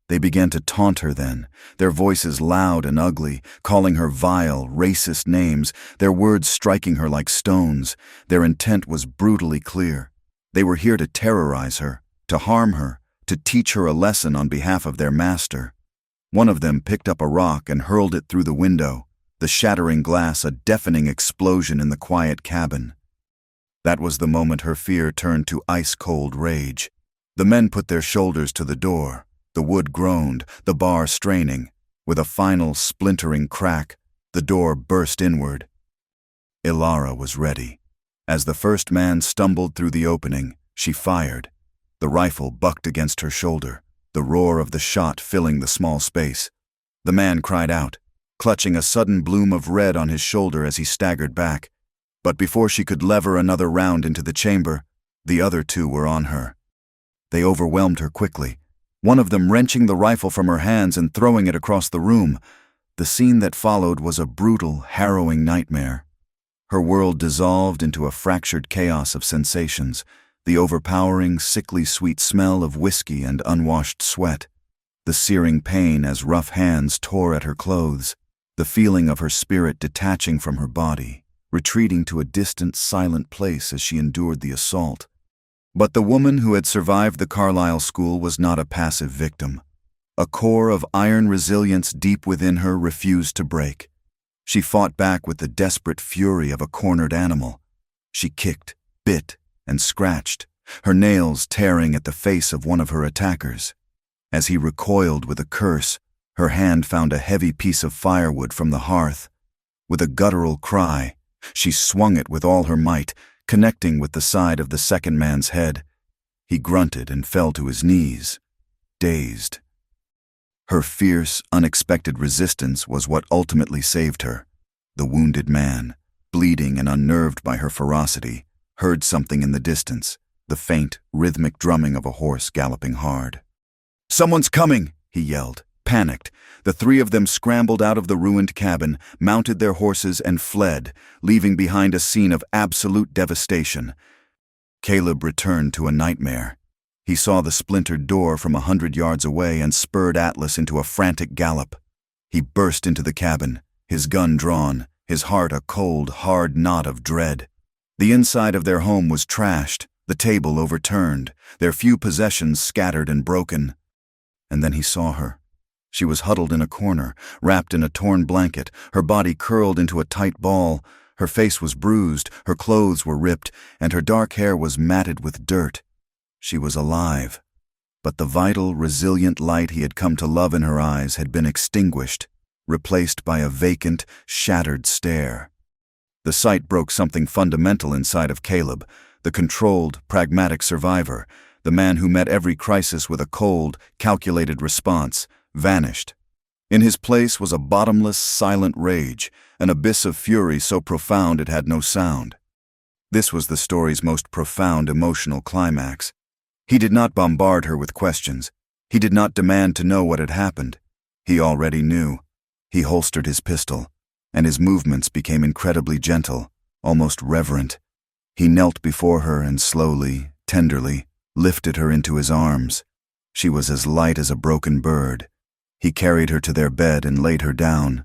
They began to taunt her then, their voices loud and ugly, calling her vile, racist names, their words striking her like stones. Their intent was brutally clear. They were here to terrorize her, to harm her, to teach her a lesson on behalf of their master. One of them picked up a rock and hurled it through the window, the shattering glass a deafening explosion in the quiet cabin. That was the moment her fear turned to ice-cold rage. The men put their shoulders to the door. The wood groaned, the bar straining. With a final splintering crack, the door burst inward. Ilara was ready. As the first man stumbled through the opening, she fired. The rifle bucked against her shoulder, the roar of the shot filling the small space. The man cried out, clutching a sudden bloom of red on his shoulder as he staggered back. But before she could lever another round into the chamber, the other 2 were on her. They overwhelmed her quickly, one of them wrenching the rifle from her hands and throwing it across the room. The scene that followed was a brutal, harrowing nightmare. Her world dissolved into a fractured chaos of sensations, the overpowering, sickly sweet smell of whiskey and unwashed sweat, the searing pain as rough hands tore at her clothes, the feeling of her spirit detaching from her body, retreating to a distant, silent place as she endured the assault. But the woman who had survived the Carlisle school was not a passive victim. A core of iron resilience deep within her refused to break. She fought back with the desperate fury of a cornered animal. She kicked, bit, and scratched, her nails tearing at the face of one of her attackers. As he recoiled with a curse, her hand found a heavy piece of firewood from the hearth. With a guttural cry, she swung it with all her might, connecting with the side of the second man's head. He grunted and fell to his knees, dazed. Her fierce, unexpected resistance was what ultimately saved her. The wounded man, bleeding and unnerved by her ferocity, heard something in the distance, the faint, rhythmic drumming of a horse galloping hard. "Someone's coming!" he yelled, panicked. The 3 of them scrambled out of the ruined cabin, mounted their horses, and fled, leaving behind a scene of absolute devastation. Caleb returned to a nightmare. He saw the splintered door from 100 yards away and spurred Atlas into a frantic gallop. He burst into the cabin, his gun drawn, his heart a cold, hard knot of dread. The inside of their home was trashed, the table overturned, their few possessions scattered and broken. And then he saw her. She was huddled in a corner, wrapped in a torn blanket, her body curled into a tight ball. Her face was bruised, her clothes were ripped, and her dark hair was matted with dirt. She was alive, but the vital, resilient light he had come to love in her eyes had been extinguished, replaced by a vacant, shattered stare. The sight broke something fundamental inside of Caleb, the controlled, pragmatic survivor, the man who met every crisis with a cold, calculated response, vanished. In his place was a bottomless, silent rage, an abyss of fury so profound it had no sound. This was the story's most profound emotional climax. He did not bombard her with questions. He did not demand to know what had happened. He already knew. He holstered his pistol, and his movements became incredibly gentle, almost reverent. He knelt before her and slowly, tenderly, lifted her into his arms. She was as light as a broken bird. He carried her to their bed and laid her down.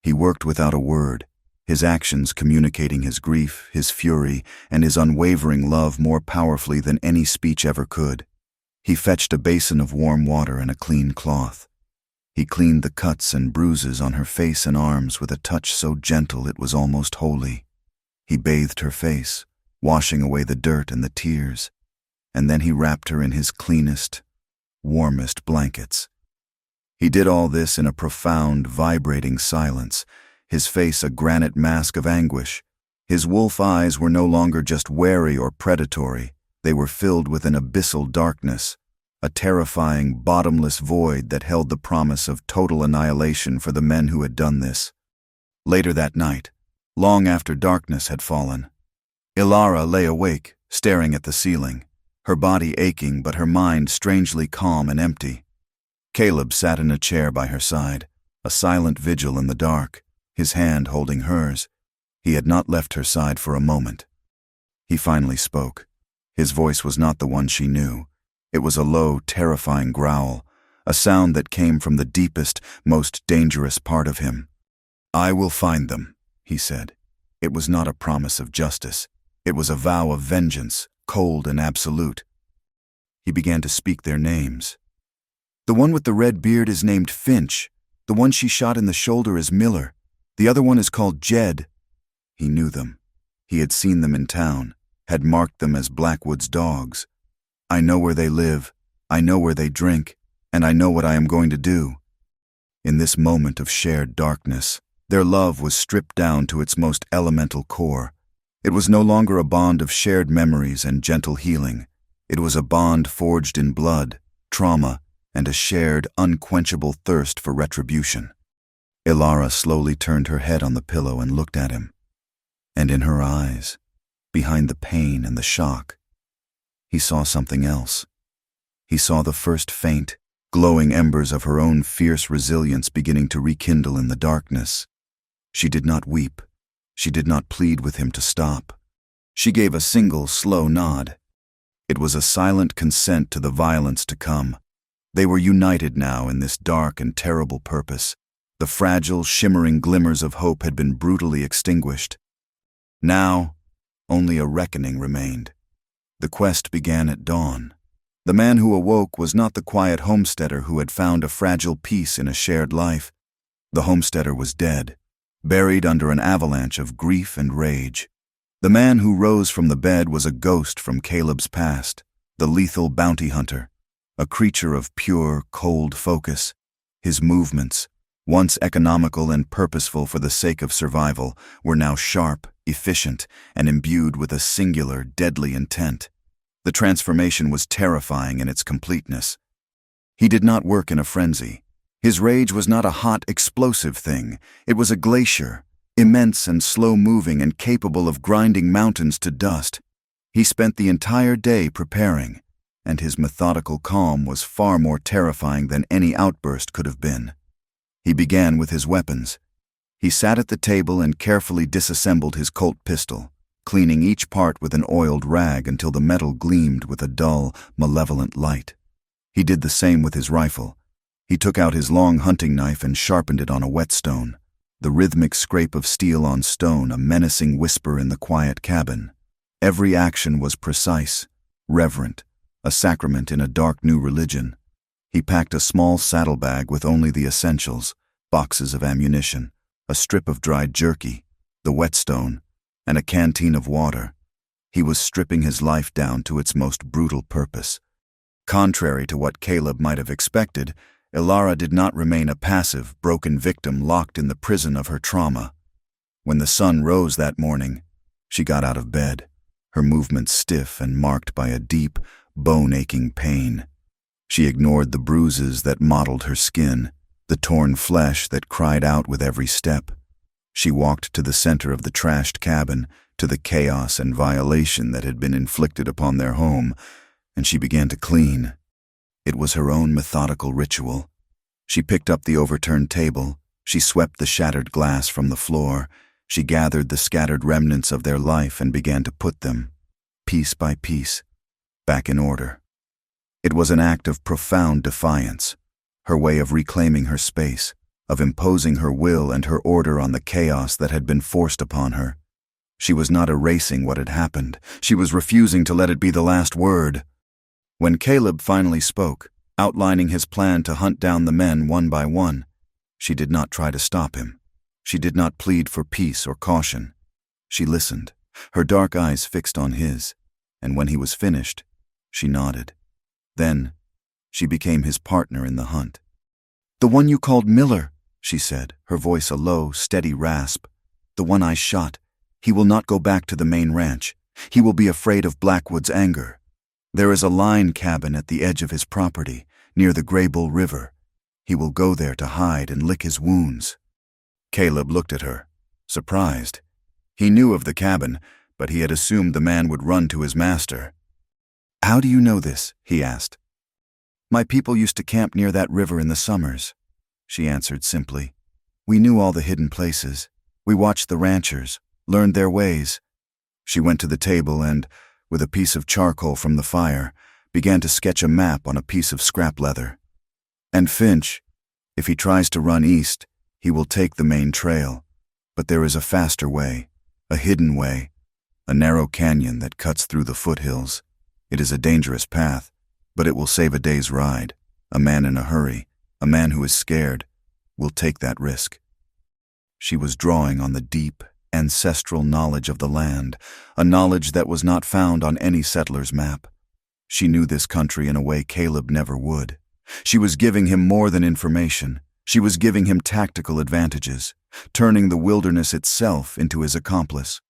He worked without a word, his actions communicating his grief, his fury, and his unwavering love more powerfully than any speech ever could. He fetched a basin of warm water and a clean cloth. He cleaned the cuts and bruises on her face and arms with a touch so gentle it was almost holy. He bathed her face, washing away the dirt and the tears, and then he wrapped her in his cleanest, warmest blankets. He did all this in a profound, vibrating silence, his face a granite mask of anguish. His wolf eyes were no longer just wary or predatory, they were filled with an abyssal darkness, a terrifying, bottomless void that held the promise of total annihilation for the men who had done this. Later that night, long after darkness had fallen, Ilara lay awake, staring at the ceiling, her body aching but her mind strangely calm and empty. Caleb sat in a chair by her side, a silent vigil in the dark, his hand holding hers. He had not left her side for a moment. He finally spoke. His voice was not the one she knew. It was a low, terrifying growl, a sound that came from the deepest, most dangerous part of him. "I will find them," he said. It was not a promise of justice. It was a vow of vengeance, cold and absolute. He began to speak their names. "The one with the red beard is named Finch. The one she shot in the shoulder is Miller. The other one is called Jed." He knew them. He had seen them in town, had marked them as Blackwood's dogs. "I know where they live, I know where they drink, and I know what I am going to do." In this moment of shared darkness, their love was stripped down to its most elemental core. It was no longer a bond of shared memories and gentle healing. It was a bond forged in blood, trauma, and a shared, unquenchable thirst for retribution. Ilara slowly turned her head on the pillow and looked at him. And in her eyes, behind the pain and the shock, he saw something else. He saw the first faint, glowing embers of her own fierce resilience beginning to rekindle in the darkness. She did not weep. She did not plead with him to stop. She gave a single, slow nod. It was a silent consent to the violence to come. They were united now in this dark and terrible purpose. The fragile, shimmering glimmers of hope had been brutally extinguished. Now, only a reckoning remained. The quest began at dawn. The man who awoke was not the quiet homesteader who had found a fragile peace in a shared life. The homesteader was dead, buried under an avalanche of grief and rage. The man who rose from the bed was a ghost from Caleb's past, the lethal bounty hunter, a creature of pure, cold focus. His movements, once economical and purposeful for the sake of survival, were now sharp, efficient, and imbued with a singular, deadly intent. The transformation was terrifying in its completeness. He did not work in a frenzy. His rage was not a hot, explosive thing. It was a glacier, immense and slow-moving and capable of grinding mountains to dust. He spent the entire day preparing, and his methodical calm was far more terrifying than any outburst could have been. He began with his weapons. He sat at the table and carefully disassembled his Colt pistol, cleaning each part with an oiled rag until the metal gleamed with a dull, malevolent light. He did the same with his rifle. He took out his long hunting knife and sharpened it on a whetstone, the rhythmic scrape of steel on stone a menacing whisper in the quiet cabin. Every action was precise, reverent, a sacrament in a dark new religion. He packed a small saddlebag with only the essentials: boxes of ammunition, a strip of dried jerky, the whetstone, and a canteen of water. He was stripping his life down to its most brutal purpose. Contrary to what Caleb might have expected, Ilara did not remain a passive, broken victim locked in the prison of her trauma. When the sun rose that morning, she got out of bed, her movements stiff and marked by a deep, bone-aching pain. She ignored the bruises that mottled her skin, the torn flesh that cried out with every step. She walked to the center of the trashed cabin, to the chaos and violation that had been inflicted upon their home, and she began to clean. It was her own methodical ritual. She picked up the overturned table, she swept the shattered glass from the floor, she gathered the scattered remnants of their life and began to put them, piece by piece, back in order. It was an act of profound defiance, her way of reclaiming her space, of imposing her will and her order on the chaos that had been forced upon her. She was not erasing what had happened. She was refusing to let it be the last word. When Caleb finally spoke, outlining his plan to hunt down the men one by one, she did not try to stop him. She did not plead for peace or caution. She listened, her dark eyes fixed on his, and when he was finished, she nodded. Then, she became his partner in the hunt. "The one you called Miller," she said, her voice a low, steady rasp. "The one I shot. He will not go back to the main ranch. He will be afraid of Blackwood's anger. There is a line cabin at the edge of his property, near the Graybull River. He will go there to hide and lick his wounds." Caleb looked at her, surprised. He knew of the cabin, but he had assumed the man would run to his master. "How do you know this?" he asked. "My people used to camp near that river in the summers," she answered simply. "We knew all the hidden places. We watched the ranchers, learned their ways." She went to the table and, with a piece of charcoal from the fire, began to sketch a map on a piece of scrap leather. "And Finch, if he tries to run east, he will take the main trail. But there is a faster way, a hidden way, a narrow canyon that cuts through the foothills. It is a dangerous path, but it will save a day's ride. A man in a hurry, a man who is scared, will take that risk." She was drawing on the deep, ancestral knowledge of the land, a knowledge that was not found on any settler's map. She knew this country in a way Caleb never would. She was giving him more than information. She was giving him tactical advantages, turning the wilderness itself into his accomplice.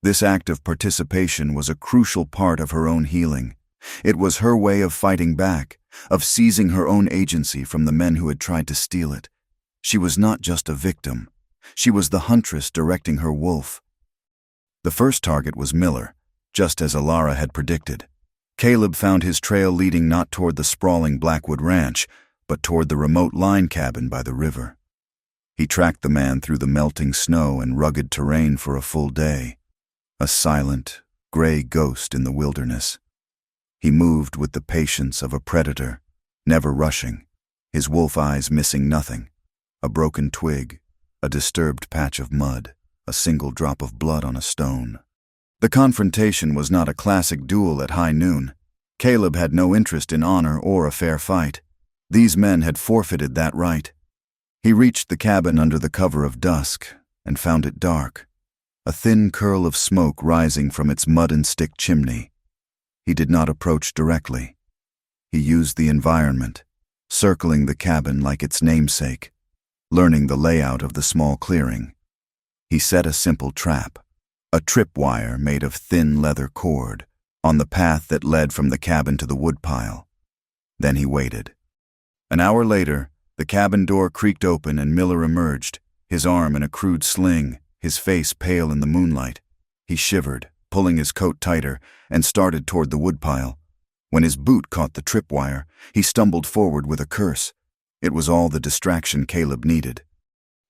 This act of participation was a crucial part of her own healing. It was her way of fighting back, of seizing her own agency from the men who had tried to steal it. She was not just a victim. She was the huntress directing her wolf. The first target was Miller, just as Ilara had predicted. Caleb found his trail leading not toward the sprawling Blackwood Ranch, but toward the remote line cabin by the river. He tracked the man through the melting snow and rugged terrain for a full day, a silent, gray ghost in the wilderness. He moved with the patience of a predator, never rushing, his wolf eyes missing nothing: a broken twig, a disturbed patch of mud, a single drop of blood on a stone. The confrontation was not a classic duel at high noon. Caleb had no interest in honor or a fair fight. These men had forfeited that right. He reached the cabin under the cover of dusk and found it dark, a thin curl of smoke rising from its mud-and-stick chimney. He did not approach directly. He used the environment, circling the cabin like its namesake, learning the layout of the small clearing. He set a simple trap, a tripwire made of thin leather cord, on the path that led from the cabin to the woodpile. Then he waited. An hour later, the cabin door creaked open and Miller emerged, his arm in a crude sling, his face pale in the moonlight. He shivered, pulling his coat tighter, and started toward the woodpile. When his boot caught the tripwire, he stumbled forward with a curse. It was all the distraction Caleb needed.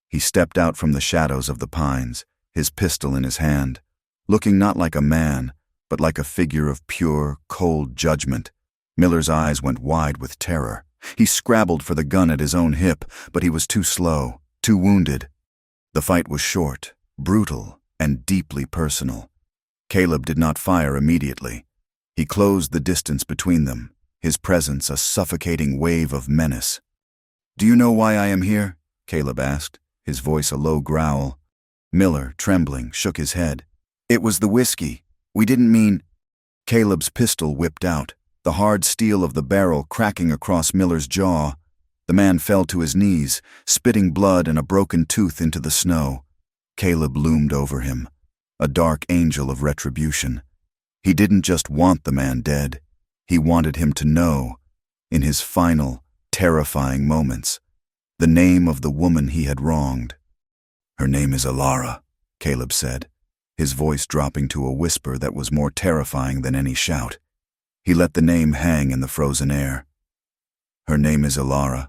He stepped out from the shadows of the pines, his pistol in his hand, looking not like a man, but like a figure of pure, cold judgment. Miller's eyes went wide with terror. He scrabbled for the gun at his own hip, but he was too slow, too wounded. The fight was short, brutal, and deeply personal. Caleb did not fire immediately. He closed the distance between them, his presence a suffocating wave of menace. "Do you know why I am here?" Caleb asked, his voice a low growl. Miller, trembling, shook his head. "It was the whiskey. We didn't mean—" Caleb's pistol whipped out, the hard steel of the barrel cracking across Miller's jaw. The man fell to his knees, spitting blood and a broken tooth into the snow. Caleb loomed over him, a dark angel of retribution. He didn't just want the man dead. He wanted him to know, in his final, terrifying moments, the name of the woman he had wronged. "Her name is Alara," Caleb said, his voice dropping to a whisper that was more terrifying than any shout. He let the name hang in the frozen air. "Her name is Alara."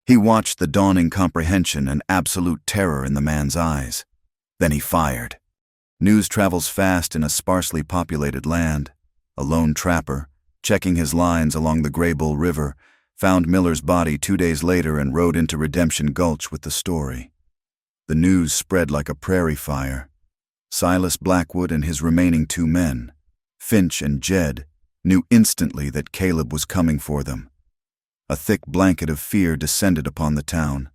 He watched the dawning comprehension and absolute terror in the man's eyes. Then he fired. News travels fast in a sparsely populated land. A lone trapper, checking his lines along the Graybull River, found Miller's body 2 days later and rode into Redemption Gulch with the story. The news spread like a prairie fire. Silas Blackwood and his remaining 2 men, Finch and Jed, knew instantly that Caleb was coming for them. A thick blanket of fear descended upon the town.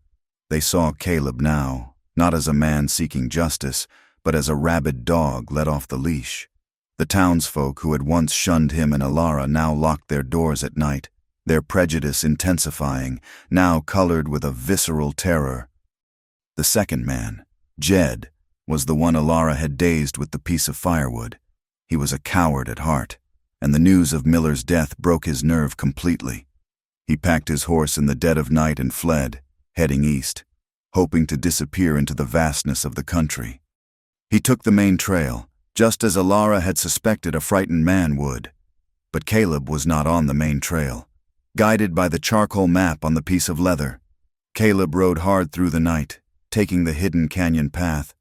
They saw Caleb now, not as a man seeking justice, but as a rabid dog let off the leash. The townsfolk who had once shunned him and Alara now locked their doors at night, their prejudice intensifying, now colored with a visceral terror. The second man, Jed, was the one Alara had dazed with the piece of firewood. He was a coward at heart, and the news of Miller's death broke his nerve completely. He packed his horse in the dead of night and fled, heading east, hoping to disappear into the vastness of the country. He took the main trail, just as Alara had suspected a frightened man would. But Caleb was not on the main trail. Guided by the charcoal map on the piece of leather, Caleb rode hard through the night, taking the hidden canyon path.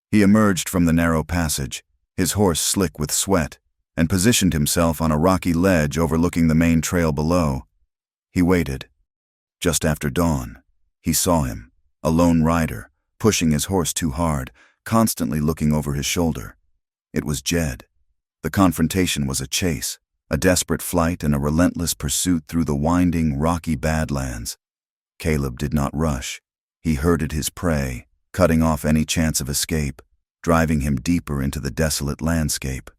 He emerged from the narrow passage, his horse slick with sweat, and positioned himself on a rocky ledge overlooking the main trail below. He waited. Just after dawn, he saw him, a lone rider, pushing his horse too hard, constantly looking over his shoulder. It was Jed. The confrontation was a chase, a desperate flight and a relentless pursuit through the winding, rocky badlands. Caleb did not rush. He herded his prey, cutting off any chance of escape, driving him deeper into the desolate landscape.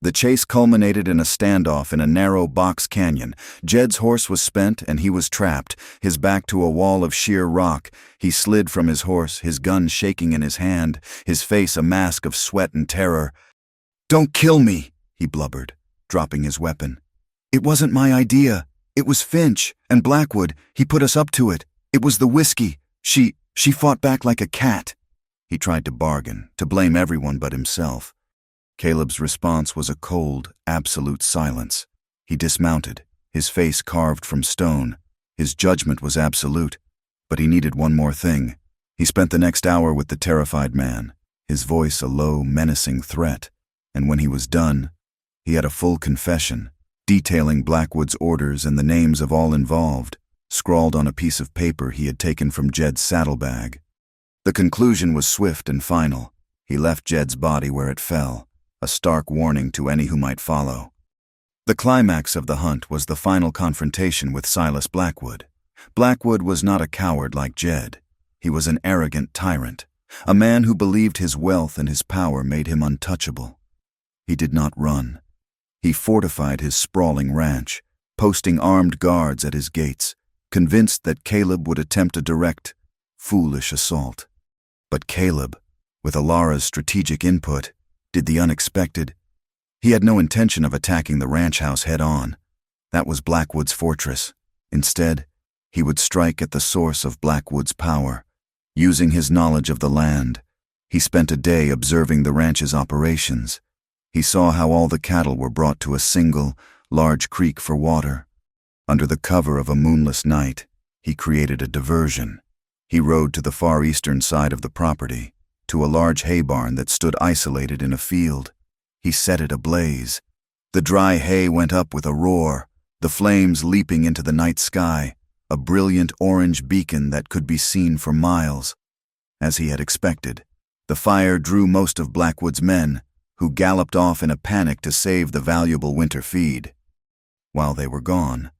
The chase culminated in a standoff in a narrow box canyon. Jed's horse was spent and he was trapped, his back to a wall of sheer rock. He slid from his horse, his gun shaking in his hand, his face a mask of sweat and terror. "Don't kill me," he blubbered, dropping his weapon. "It wasn't my idea. It was Finch and Blackwood. He put us up to it. It was the whiskey. She fought back like a cat." He tried to bargain, to blame everyone but himself. Caleb's response was a cold, absolute silence. He dismounted, his face carved from stone. His judgment was absolute, but he needed one more thing. He spent the next hour with the terrified man, his voice a low, menacing threat, and when he was done, he had a full confession, detailing Blackwood's orders and the names of all involved, scrawled on a piece of paper he had taken from Jed's saddlebag. The conclusion was swift and final. He left Jed's body where it fell, a stark warning to any who might follow. The climax of the hunt was the final confrontation with Silas Blackwood. Blackwood was not a coward like Jed. He was an arrogant tyrant, a man who believed his wealth and his power made him untouchable. He did not run. He fortified his sprawling ranch, posting armed guards at his gates, convinced that Caleb would attempt a direct, foolish assault. But Caleb, with Alara's strategic input, did the unexpected. He had no intention of attacking the ranch house head-on. That was Blackwood's fortress. Instead, he would strike at the source of Blackwood's power. Using his knowledge of the land, he spent a day observing the ranch's operations. He saw how all the cattle were brought to a single, large creek for water. Under the cover of a moonless night, he created a diversion. He rode to the far eastern side of the property, to a large hay barn that stood isolated in a field. He set it ablaze. The dry hay went up with a roar, the flames leaping into the night sky, a brilliant orange beacon that could be seen for miles. As he had expected, the fire drew most of Blackwood's men, who galloped off in a panic to save the valuable winter feed. While they were gone,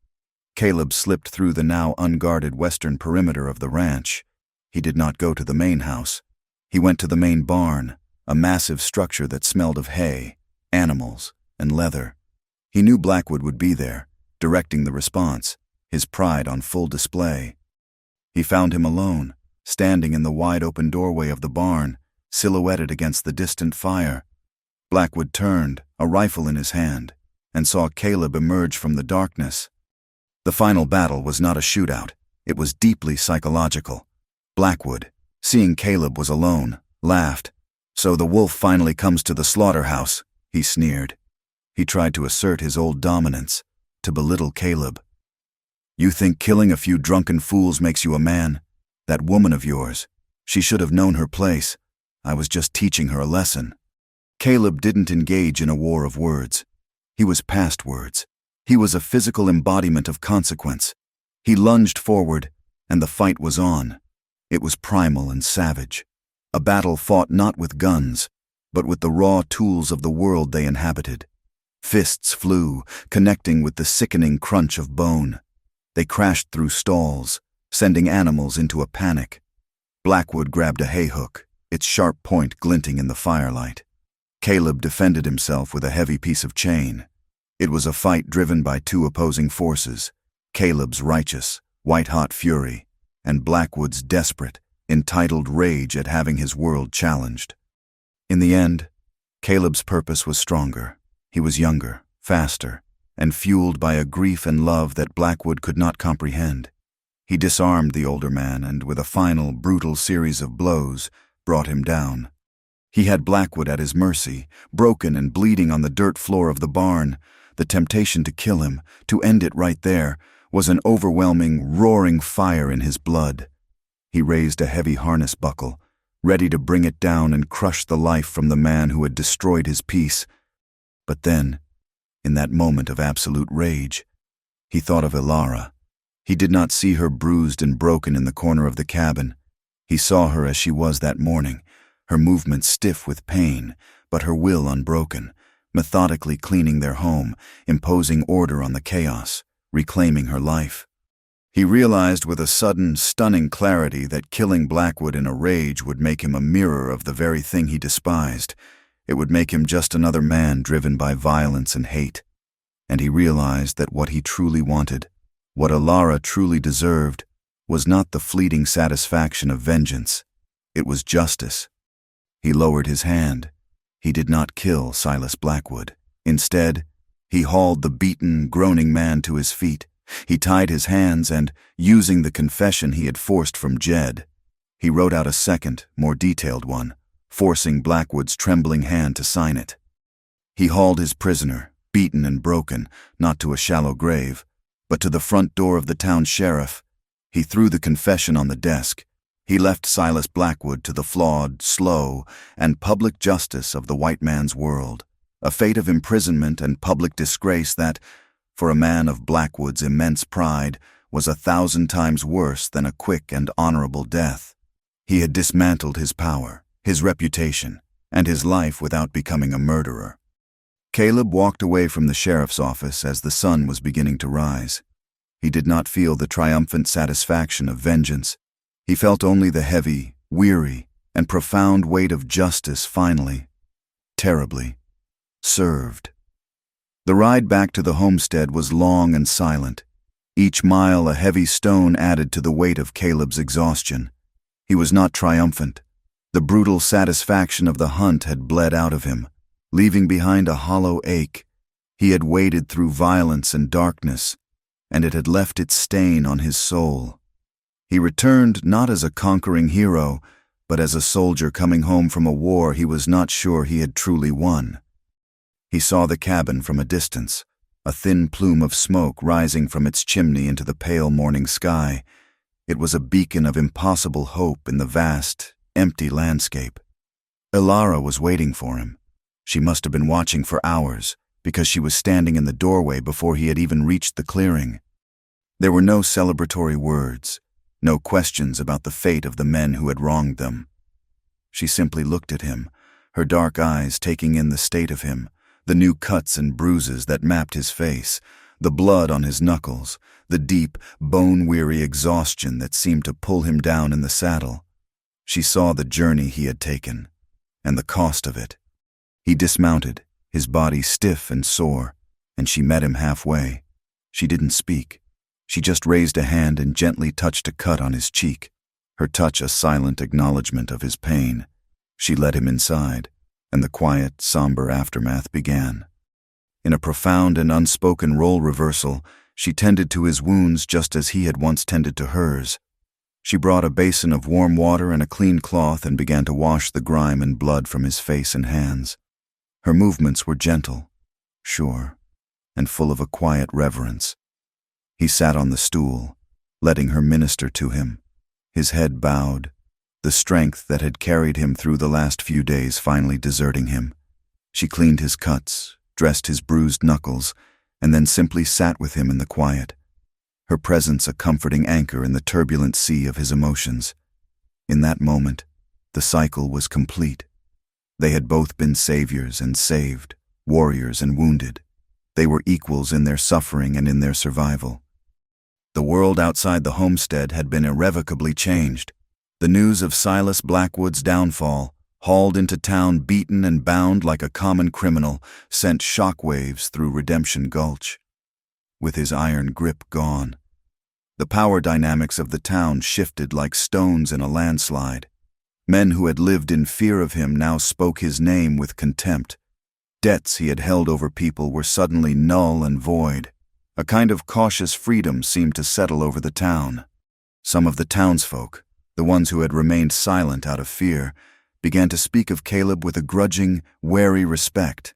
Caleb slipped through the now unguarded western perimeter of the ranch. He did not go to the main house. He went to the main barn, a massive structure that smelled of hay, animals, and leather. He knew Blackwood would be there, directing the response, his pride on full display. He found him alone, standing in the wide-open doorway of the barn, silhouetted against the distant fire. Blackwood turned, a rifle in his hand, and saw Caleb emerge from the darkness. The final battle was not a shootout. It was deeply psychological. Blackwood, seeing Caleb was alone, laughed. "So the wolf finally comes to the slaughterhouse," he sneered. He tried to assert his old dominance, to belittle Caleb. "You think killing a few drunken fools makes you a man? That woman of yours, she should have known her place. I was just teaching her a lesson." Caleb didn't engage in a war of words. He was past words. He was a physical embodiment of consequence. He lunged forward, and the fight was on. It was primal and savage. A battle fought not with guns, but with the raw tools of the world they inhabited. Fists flew, connecting with the sickening crunch of bone. They crashed through stalls, sending animals into a panic. Blackwood grabbed a hayhook, its sharp point glinting in the firelight. Caleb defended himself with a heavy piece of chain. It was a fight driven by two opposing forces, Caleb's righteous, white-hot fury, and Blackwood's desperate, entitled rage at having his world challenged. In the end, Caleb's purpose was stronger. He was younger, faster, and fueled by a grief and love that Blackwood could not comprehend. He disarmed the older man and, with a final, brutal series of blows, brought him down. He had Blackwood at his mercy, broken and bleeding on the dirt floor of the barn. The temptation to kill him, to end it right there, was an overwhelming, roaring fire in his blood. He raised a heavy harness buckle, ready to bring it down and crush the life from the man who had destroyed his peace. But then, in that moment of absolute rage, he thought of Ilara. He did not see her bruised and broken in the corner of the cabin. He saw her as she was that morning, her movements stiff with pain, but her will unbroken, methodically cleaning their home, imposing order on the chaos, reclaiming her life. He realized with a sudden, stunning clarity that killing Blackwood in a rage would make him a mirror of the very thing he despised. It would make him just another man driven by violence and hate. And he realized that what he truly wanted, what Ilara truly deserved, was not the fleeting satisfaction of vengeance. It was justice. He lowered his hand. He did not kill Silas Blackwood. Instead, he hauled the beaten, groaning man to his feet. He tied his hands and, using the confession he had forced from Jed, he wrote out a second, more detailed one, forcing Blackwood's trembling hand to sign it. He hauled his prisoner, beaten and broken, not to a shallow grave, but to the front door of the town sheriff. He threw the confession on the desk. He left Silas Blackwood to the flawed, slow, and public justice of the white man's world, a fate of imprisonment and public disgrace that, for a man of Blackwood's immense pride, was 1,000 times worse than a quick and honorable death. He had dismantled his power, his reputation, and his life without becoming a murderer. Caleb walked away from the sheriff's office as the sun was beginning to rise. He did not feel the triumphant satisfaction of vengeance. He felt only the heavy, weary, and profound weight of justice finally, terribly, served. The ride back to the homestead was long and silent. Each mile a heavy stone added to the weight of Caleb's exhaustion. He was not triumphant. The brutal satisfaction of the hunt had bled out of him, leaving behind a hollow ache. He had waded through violence and darkness, and it had left its stain on his soul. He returned not as a conquering hero, but as a soldier coming home from a war he was not sure he had truly won. He saw the cabin from a distance, a thin plume of smoke rising from its chimney into the pale morning sky. It was a beacon of impossible hope in the vast, empty landscape. Ilara was waiting for him. She must have been watching for hours, because she was standing in the doorway before he had even reached the clearing. There were no celebratory words, no questions about the fate of the men who had wronged them. She simply looked at him, her dark eyes taking in the state of him, the new cuts and bruises that mapped his face, the blood on his knuckles, the deep, bone-weary exhaustion that seemed to pull him down in the saddle. She saw the journey he had taken, and the cost of it. He dismounted, his body stiff and sore, and she met him halfway. She didn't speak. She just raised a hand and gently touched a cut on his cheek, her touch a silent acknowledgement of his pain. She led him inside, and the quiet, somber aftermath began. In a profound and unspoken role reversal, she tended to his wounds just as he had once tended to hers. She brought a basin of warm water and a clean cloth and began to wash the grime and blood from his face and hands. Her movements were gentle, sure, and full of a quiet reverence. He sat on the stool, letting her minister to him, his head bowed, the strength that had carried him through the last few days finally deserting him. She cleaned his cuts, dressed his bruised knuckles, and then simply sat with him in the quiet, her presence a comforting anchor in the turbulent sea of his emotions. In that moment, the cycle was complete. They had both been saviors and saved, warriors and wounded. They were equals in their suffering and in their survival. The world outside the homestead had been irrevocably changed. The news of Silas Blackwood's downfall, hauled into town beaten and bound like a common criminal, sent shockwaves through Redemption Gulch. With his iron grip gone, the power dynamics of the town shifted like stones in a landslide. Men who had lived in fear of him now spoke his name with contempt. Debts he had held over people were suddenly null and void. A kind of cautious freedom seemed to settle over the town. Some of the townsfolk, the ones who had remained silent out of fear, began to speak of Caleb with a grudging, wary respect.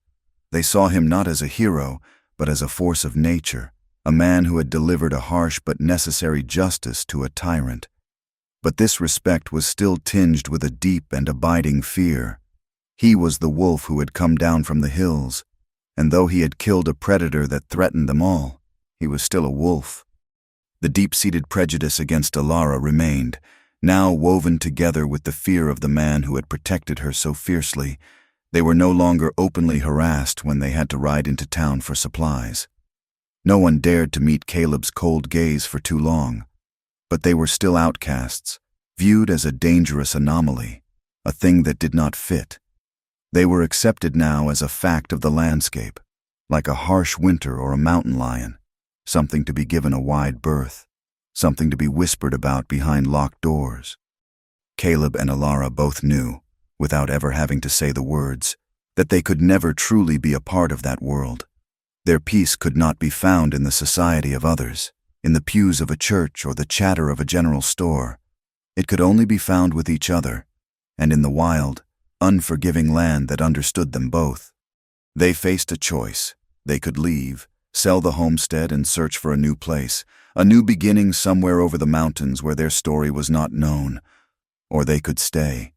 They saw him not as a hero, but as a force of nature, a man who had delivered a harsh but necessary justice to a tyrant. But this respect was still tinged with a deep and abiding fear. He was the wolf who had come down from the hills, and though he had killed a predator that threatened them all, he was still a wolf. The deep-seated prejudice against Ilara remained, now woven together with the fear of the man who had protected her so fiercely. They were no longer openly harassed when they had to ride into town for supplies. No one dared to meet Caleb's cold gaze for too long, but they were still outcasts, viewed as a dangerous anomaly, a thing that did not fit. They were accepted now as a fact of the landscape, like a harsh winter or a mountain lion, something to be given a wide berth, something to be whispered about behind locked doors. Caleb and Ilara both knew, without ever having to say the words, that they could never truly be a part of that world. Their peace could not be found in the society of others, in the pews of a church or the chatter of a general store. It could only be found with each other, and in the wild, unforgiving land that understood them both. They faced a choice. They could leave, sell the homestead and search for a new place, a new beginning somewhere over the mountains where their story was not known. Or they could stay,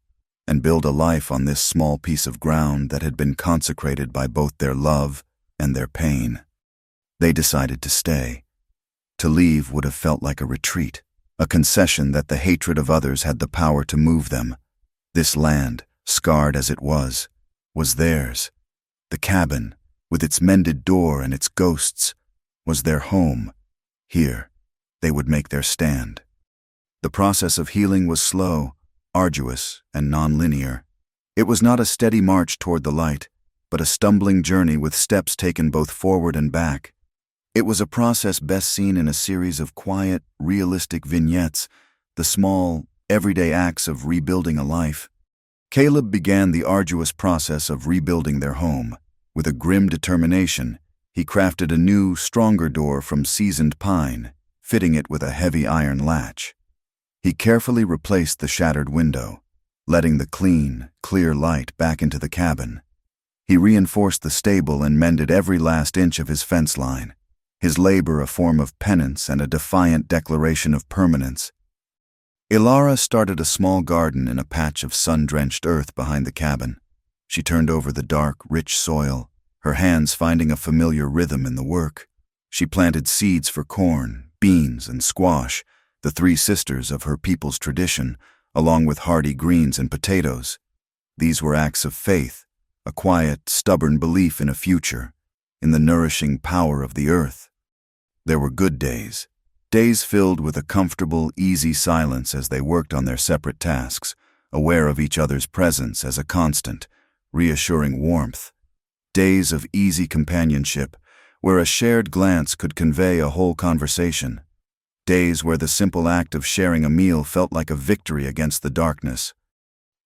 and build a life on this small piece of ground that had been consecrated by both their love and their pain. They decided to stay. To leave would have felt like a retreat, a concession that the hatred of others had the power to move them. This land, scarred as it was theirs. The cabin, with its mended door and its ghosts, was their home. Here, they would make their stand. The process of healing was slow, arduous, and non-linear. It was not a steady march toward the light, but a stumbling journey with steps taken both forward and back. It was a process best seen in a series of quiet, realistic vignettes, the small, everyday acts of rebuilding a life. Caleb began the arduous process of rebuilding their home. With a grim determination, he crafted a new, stronger door from seasoned pine, fitting it with a heavy iron latch. He carefully replaced the shattered window, letting the clean, clear light back into the cabin. He reinforced the stable and mended every last inch of his fence line, his labor a form of penance and a defiant declaration of permanence. Ilara started a small garden in a patch of sun-drenched earth behind the cabin. She turned over the dark, rich soil, her hands finding a familiar rhythm in the work. She planted seeds for corn, beans, and squash, the three sisters of her people's tradition, along with hardy greens and potatoes. These were acts of faith, a quiet, stubborn belief in a future, in the nourishing power of the earth. There were good days. Days filled with a comfortable, easy silence as they worked on their separate tasks, aware of each other's presence as a constant, reassuring warmth. Days of easy companionship, where a shared glance could convey a whole conversation. Days where the simple act of sharing a meal felt like a victory against the darkness.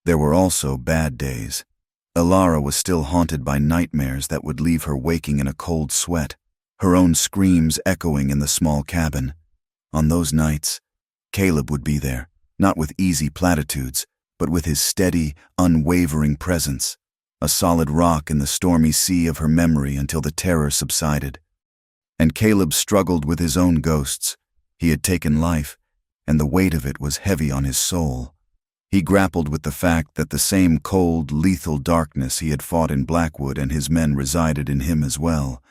There were also bad days. Alara was still haunted by nightmares that would leave her waking in a cold sweat, her own screams echoing in the small cabin. On those nights, Caleb would be there, not with easy platitudes, but with his steady, unwavering presence, a solid rock in the stormy sea of her memory until the terror subsided. And Caleb struggled with his own ghosts. He had taken life, and the weight of it was heavy on his soul. He grappled with the fact that the same cold, lethal darkness he had fought in Blackwood and his men resided in him as well.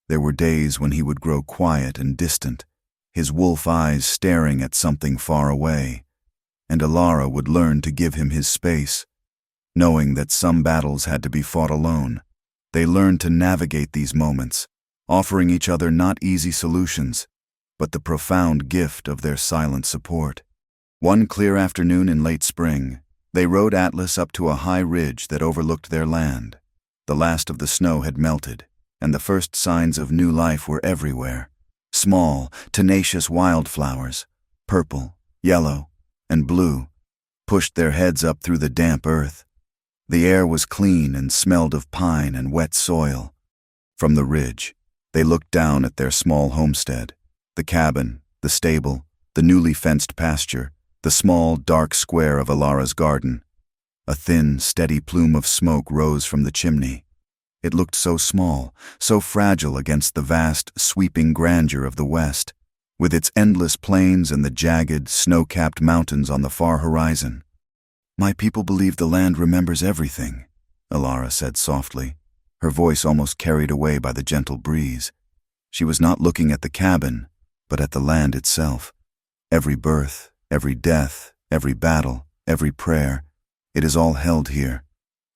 There were days when he would grow quiet and distant, his wolf eyes staring at something far away, and Alara would learn to give him his space. Knowing that some battles had to be fought alone, they learned to navigate these moments, offering each other not easy solutions, but the profound gift of their silent support. One clear afternoon in late spring, they rode Atlas up to a high ridge that overlooked their land. The last of the snow had melted, and the first signs of new life were everywhere. Small, tenacious wildflowers, purple, yellow, and blue, pushed their heads up through the damp earth. The air was clean and smelled of pine and wet soil. From the ridge, they looked down at their small homestead, the cabin, the stable, the newly fenced pasture, the small, dark square of Alara's garden. A thin, steady plume of smoke rose from the chimney. It looked so small, so fragile against the vast, sweeping grandeur of the west, with its endless plains and the jagged, snow-capped mountains on the far horizon. "My people believe the land remembers everything," Alara said softly, her voice almost carried away by the gentle breeze. She was not looking at the cabin, but at the land itself. Every birth, every death, every battle, every prayer, it is all held here.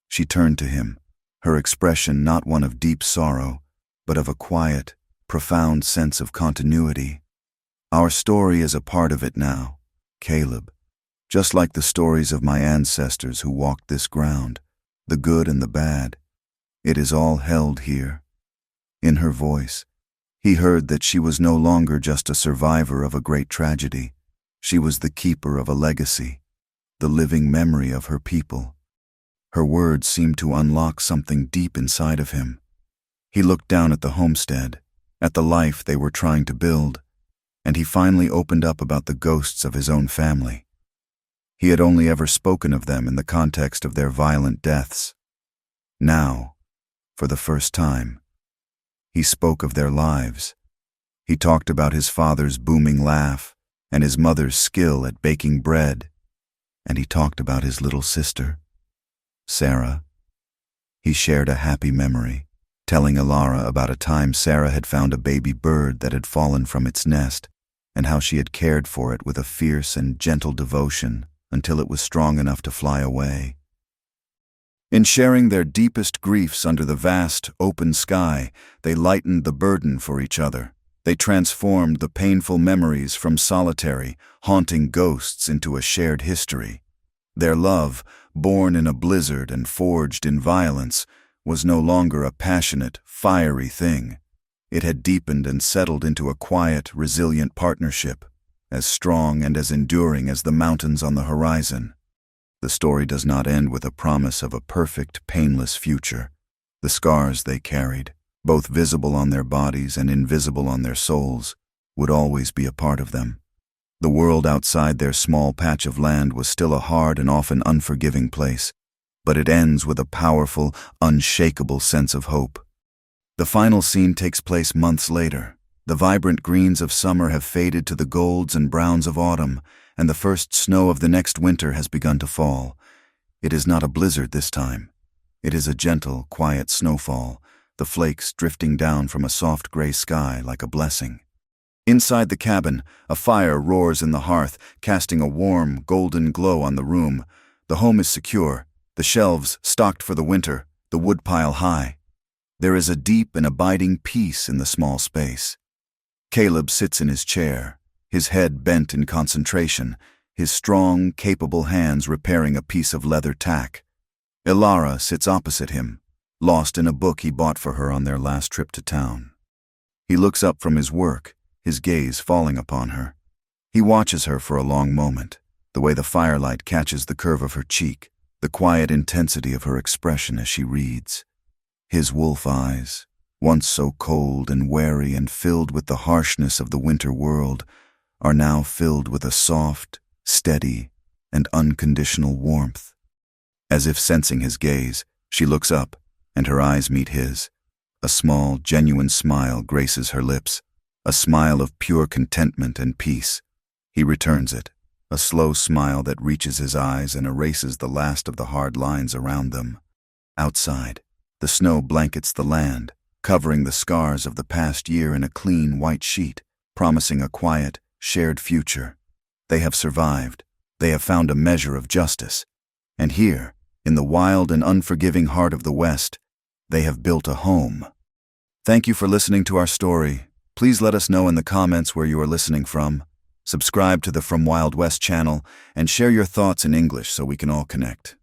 She turned to him, her expression not one of deep sorrow, but of a quiet, profound sense of continuity. "Our story is a part of it now, Caleb, just like the stories of my ancestors who walked this ground, the good and the bad. It is all held here." In her voice, he heard that she was no longer just a survivor of a great tragedy. She was the keeper of a legacy, the living memory of her people. Her words seemed to unlock something deep inside of him. He looked down at the homestead, at the life they were trying to build, and he finally opened up about the ghosts of his own family. He had only ever spoken of them in the context of their violent deaths. Now, for the first time, he spoke of their lives. He talked about his father's booming laugh, and his mother's skill at baking bread, and he talked about his little sister, Sarah. He shared a happy memory, telling Alara about a time Sarah had found a baby bird that had fallen from its nest, and how she had cared for it with a fierce and gentle devotion until it was strong enough to fly away. In sharing their deepest griefs under the vast, open sky, they lightened the burden for each other. They transformed the painful memories from solitary, haunting ghosts into a shared history. Their love, born in a blizzard and forged in violence, was no longer a passionate, fiery thing. It had deepened and settled into a quiet, resilient partnership, as strong and as enduring as the mountains on the horizon. The story does not end with a promise of a perfect, painless future. The scars they carried, both visible on their bodies and invisible on their souls, would always be a part of them. The world outside their small patch of land was still a hard and often unforgiving place, but it ends with a powerful, unshakable sense of hope. The final scene takes place months later. The vibrant greens of summer have faded to the golds and browns of autumn, and the first snow of the next winter has begun to fall. It is not a blizzard this time. It is a gentle, quiet snowfall, the flakes drifting down from a soft gray sky like a blessing. Inside the cabin, a fire roars in the hearth, casting a warm, golden glow on the room. The home is secure, the shelves stocked for the winter, the woodpile high. There is a deep and abiding peace in the small space. Caleb sits in his chair, his head bent in concentration, his strong, capable hands repairing a piece of leather tack. Ilara sits opposite him, lost in a book he bought for her on their last trip to town. He looks up from his work, his gaze falling upon her. He watches her for a long moment, the way the firelight catches the curve of her cheek, the quiet intensity of her expression as she reads. His wolf eyes, once so cold and wary and filled with the harshness of the winter world, are now filled with a soft, steady, and unconditional warmth. As if sensing his gaze, she looks up, and her eyes meet his. A small, genuine smile graces her lips, a smile of pure contentment and peace. He returns it, a slow smile that reaches his eyes and erases the last of the hard lines around them. Outside, the snow blankets the land, covering the scars of the past year in a clean white sheet, promising a quiet, shared future. They have survived. They have found a measure of justice. And here, in the wild and unforgiving heart of the West, they have built a home. Thank you for listening to our story. Please let us know in the comments where you are listening from. Subscribe to the From Wild West channel and share your thoughts in English so we can all connect.